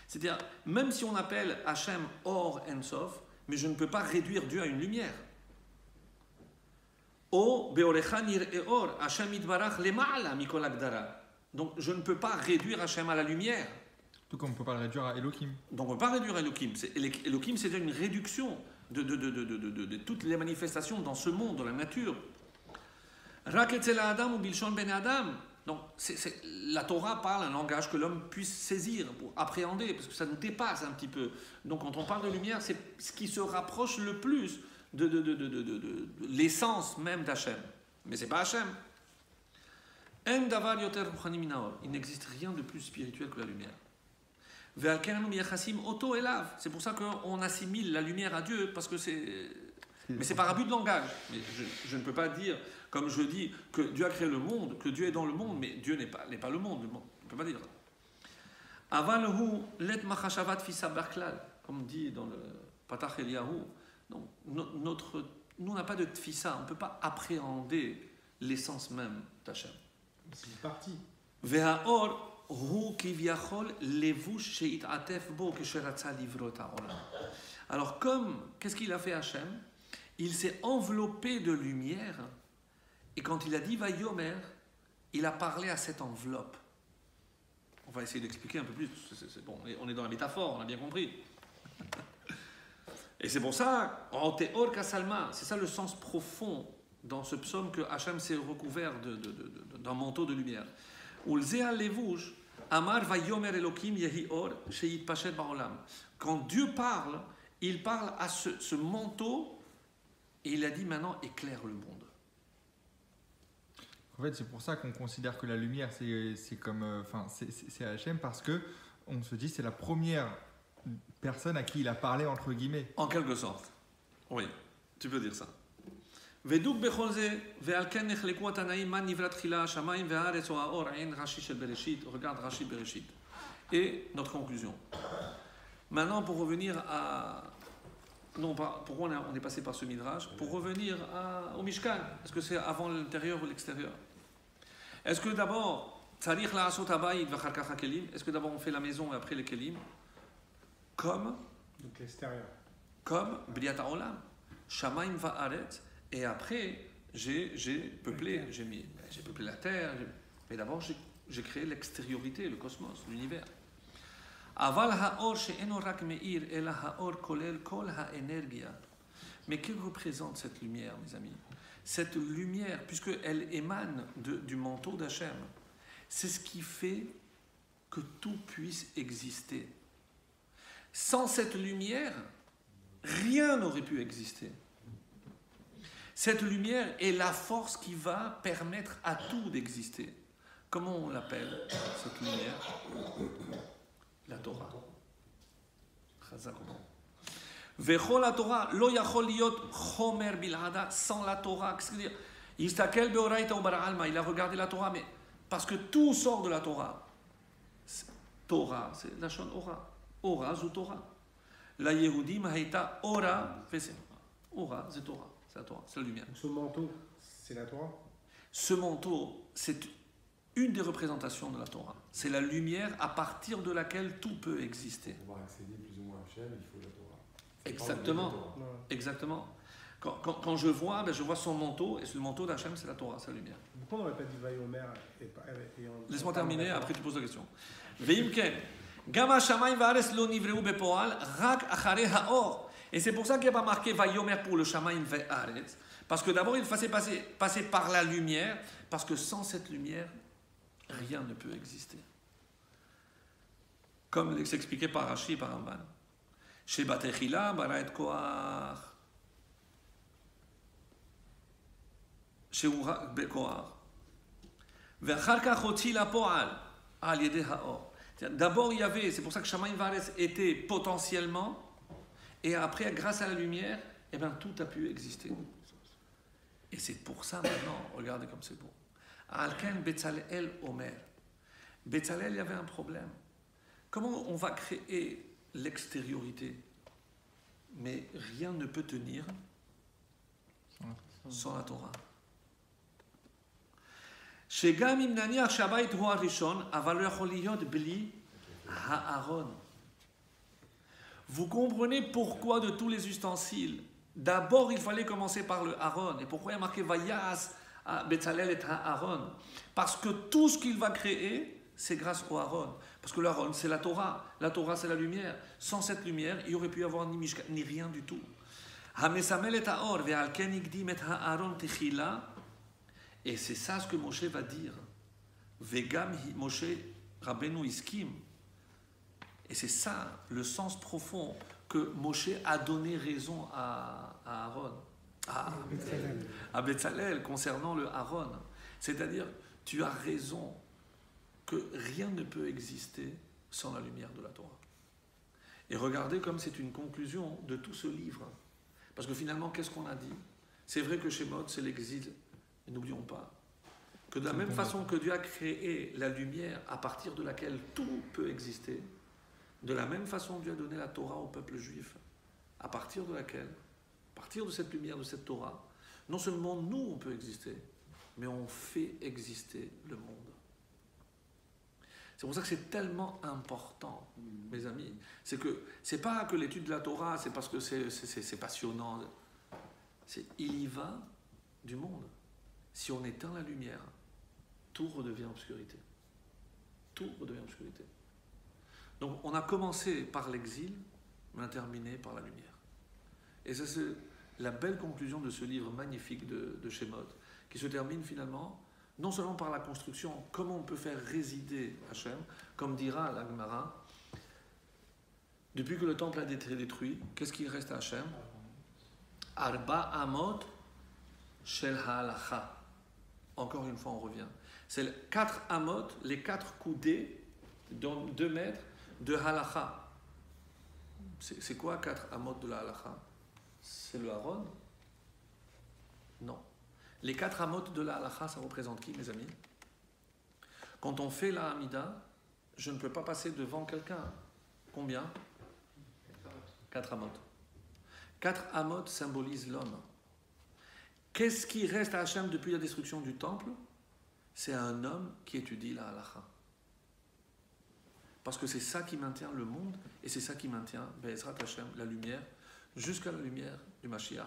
C'est-à-dire, même si on appelle Hachem Or Ensof, mais je ne peux pas réduire Dieu à une lumière. O Beorecha Nir'e Or, Hachem Itbarach Lema'ala Mikol Agdara. Donc je ne peux pas réduire Hachem à la lumière. Tout comme on ne peut pas le réduire à Elohim. Donc on ne peut pas réduire Elohim. Elohim, c'est déjà une réduction de toutes les manifestations dans ce monde, dans la nature. Rak etzel Adam ou Bilshon Ben Adam. Donc la Torah parle un langage que l'homme puisse saisir, pour appréhender, parce que ça nous dépasse un petit peu. Donc quand on parle de lumière, c'est ce qui se rapproche le plus de l'essence même d'Hachem. Mais ce n'est pas Hachem. En davar yoter ruchani min haor. Il n'existe rien de plus spirituel que la lumière. C'est pour ça qu'on assimile la lumière à Dieu, parce que mais c'est par abus de langage. Mais je ne peux pas dire, comme je dis, que Dieu a créé le monde, que Dieu est dans le monde, mais Dieu n'est pas le monde. On ne peut pas dire ça. Comme dit dans le Patach Eliyahu, nous on n'a pas de tfissa, on ne peut pas appréhender l'essence même d'Hachem. C'est une partie. Alors qu'est-ce qu'il a fait Hachem? Il s'est enveloppé de lumière, et quand il a dit Vayomer, il a parlé à cette enveloppe. On va essayer d'expliquer un peu plus, c'est bon, on est dans la métaphore, on a bien compris. Et c'est pour ça, en Théor Kassalma, c'est ça le sens profond dans ce psaume que Hachem s'est recouvert d'un manteau de lumière. Quand Dieu parle, il parle à ce manteau et il a dit maintenant éclaire le monde. En fait, c'est pour ça qu'on considère que la lumière, c'est comme, c'est Hachem, parce que on se dit c'est la première personne à qui il a parlé entre guillemets. En quelque sorte, oui, tu peux dire ça. Regarde Rashi Bereshit. Et notre conclusion. Maintenant, pour revenir à... Non, pas pourquoi on est passé par ce midrash. Pour revenir au Mishkan. Est-ce que c'est avant l'intérieur ou l'extérieur? Est-ce que d'abord, est-ce que d'abord on fait la maison et après les kelim? Comme l'extérieur. Comme Briat Haolam. Shamaim va'aretz. Et après, j'ai peuplé la terre. Mais d'abord, j'ai créé l'extériorité, le cosmos, l'univers. Aval ha'or she'eno rak me'ir, ela ha'or kolel kol ha'energia. Mais que représente cette lumière, mes amis? Cette lumière, puisqu'elle émane du manteau d'Hachem, c'est ce qui fait que tout puisse exister. Sans cette lumière, rien n'aurait pu exister. Cette lumière est la force qui va permettre à tout d'exister. Comment on l'appelle, cette lumière? La Torah. Vechol la Torah, lo yachol liot chomer bilhada, sans la Torah. Qu'est-ce que ça veut dire? Yistakel beoraita ou bara'alma, il a regardé la Torah, mais parce que tout sort de la Torah. Torah, c'est la chaîne Ora. Ora, c'est Torah. La Yehudim haïta Ora, Ora, c'est Torah. C'est la Torah, c'est la lumière. Ce manteau, c'est la Torah? Ce manteau, c'est une des représentations de la Torah. C'est la lumière à partir de laquelle tout peut exister. Pour pouvoir accéder plus ou moins à Hachem, il faut la Torah. Exactement. Exactement. Quand je vois, je vois son manteau, et le manteau d'Hachem, c'est la Torah, c'est la lumière. Pourquoi on n'aurait pas dit Vayomer? Laisse-moi terminer, après tu poses la question. Veimken, Gama Shamayim Va'aretz lo nivreu bepoal, rak acharei ha'or. Et c'est pour ça qu'il n'y a pas marqué Vayomer pour le Shamayim Va'aretz, parce que d'abord il fallait passer par la lumière, parce que sans cette lumière, rien ne peut exister. Comme s'expliquait par Rashi et par Ramban. Chez Batechila, bara et koach. Chez Ura bekoach. Ve'achar kach hotzi la po'al al yedei ha'or. D'abord il y avait, c'est pour ça que Shamayim Va'aretz était potentiellement, et après grâce à la lumière, tout a pu exister. Et c'est pour ça maintenant, regardez comme c'est beau. Alken Betzalel Omer. Betzalel, il y avait un problème. Comment on va créer l'extériorité? Mais rien ne peut tenir sans la Torah. Shegam im naniach shabayit hu harishon, aval lo yachol liyot bli ha'aron. Vous comprenez pourquoi de tous les ustensiles, d'abord il fallait commencer par le Aaron. Et pourquoi il y a marqué Vayas à Betzalel et à Aaron? Parce que tout ce qu'il va créer, c'est grâce au Aaron. Parce que l'Aaron, c'est la Torah. La Torah, c'est la lumière. Sans cette lumière, il n'y aurait pu y avoir ni Mishkan, ni rien du tout. Hamesamel et Haor, ve'al ken ikdim et Aaron techila. Et c'est ça ce que Moshe va dire. Vegam Moshe Rabbeinu iskim. Et c'est ça le sens profond que Moshe a donné raison à Aaron, à Betzalel concernant le Aaron. C'est-à-dire, tu as raison que rien ne peut exister sans la lumière de la Torah. Et regardez comme c'est une conclusion de tout ce livre. Parce que finalement, qu'est-ce qu'on a dit? C'est vrai que Shemot, c'est l'exil. Et n'oublions pas que de la même façon que Dieu a créé la lumière à partir de laquelle tout peut exister, de la même façon Dieu a donné la Torah au peuple juif, à partir de laquelle, à partir de cette lumière, de cette Torah, non seulement nous on peut exister, mais on fait exister le monde. C'est pour ça que c'est tellement important, mes amis. C'est pas que l'étude de la Torah, c'est parce que c'est passionnant. Il y va du monde. Si on éteint la lumière, tout redevient obscurité. Tout redevient obscurité. Donc on a commencé par l'exil, on a terminé par la lumière. Et ça c'est la belle conclusion de ce livre magnifique de Shemot, qui se termine finalement non seulement par la construction, comment on peut faire résider Hachem, comme dira la Gemara, depuis que le temple a été détruit, qu'est-ce qu'il reste à Hachem? Arba Amot Shel Halacha. Encore une fois, on revient. C'est 4 Amot, les 4 coudées, dans 2 mètres, de Halacha. C'est quoi 4 Amot de la Halacha? C'est le Aaron? Non. Les 4 Amot de la Halacha, ça représente qui, mes amis? Quand on fait la Hamida, je ne peux pas passer devant quelqu'un. Combien? 4 Amot. 4 Amot symbolisent l'homme. Qu'est-ce qui reste à Hachem depuis la destruction du temple? C'est un homme qui étudie la Halacha. Parce que c'est ça qui maintient le monde et c'est ça qui maintient Be'ezrat Hachem, la lumière, jusqu'à la lumière du Mashiach.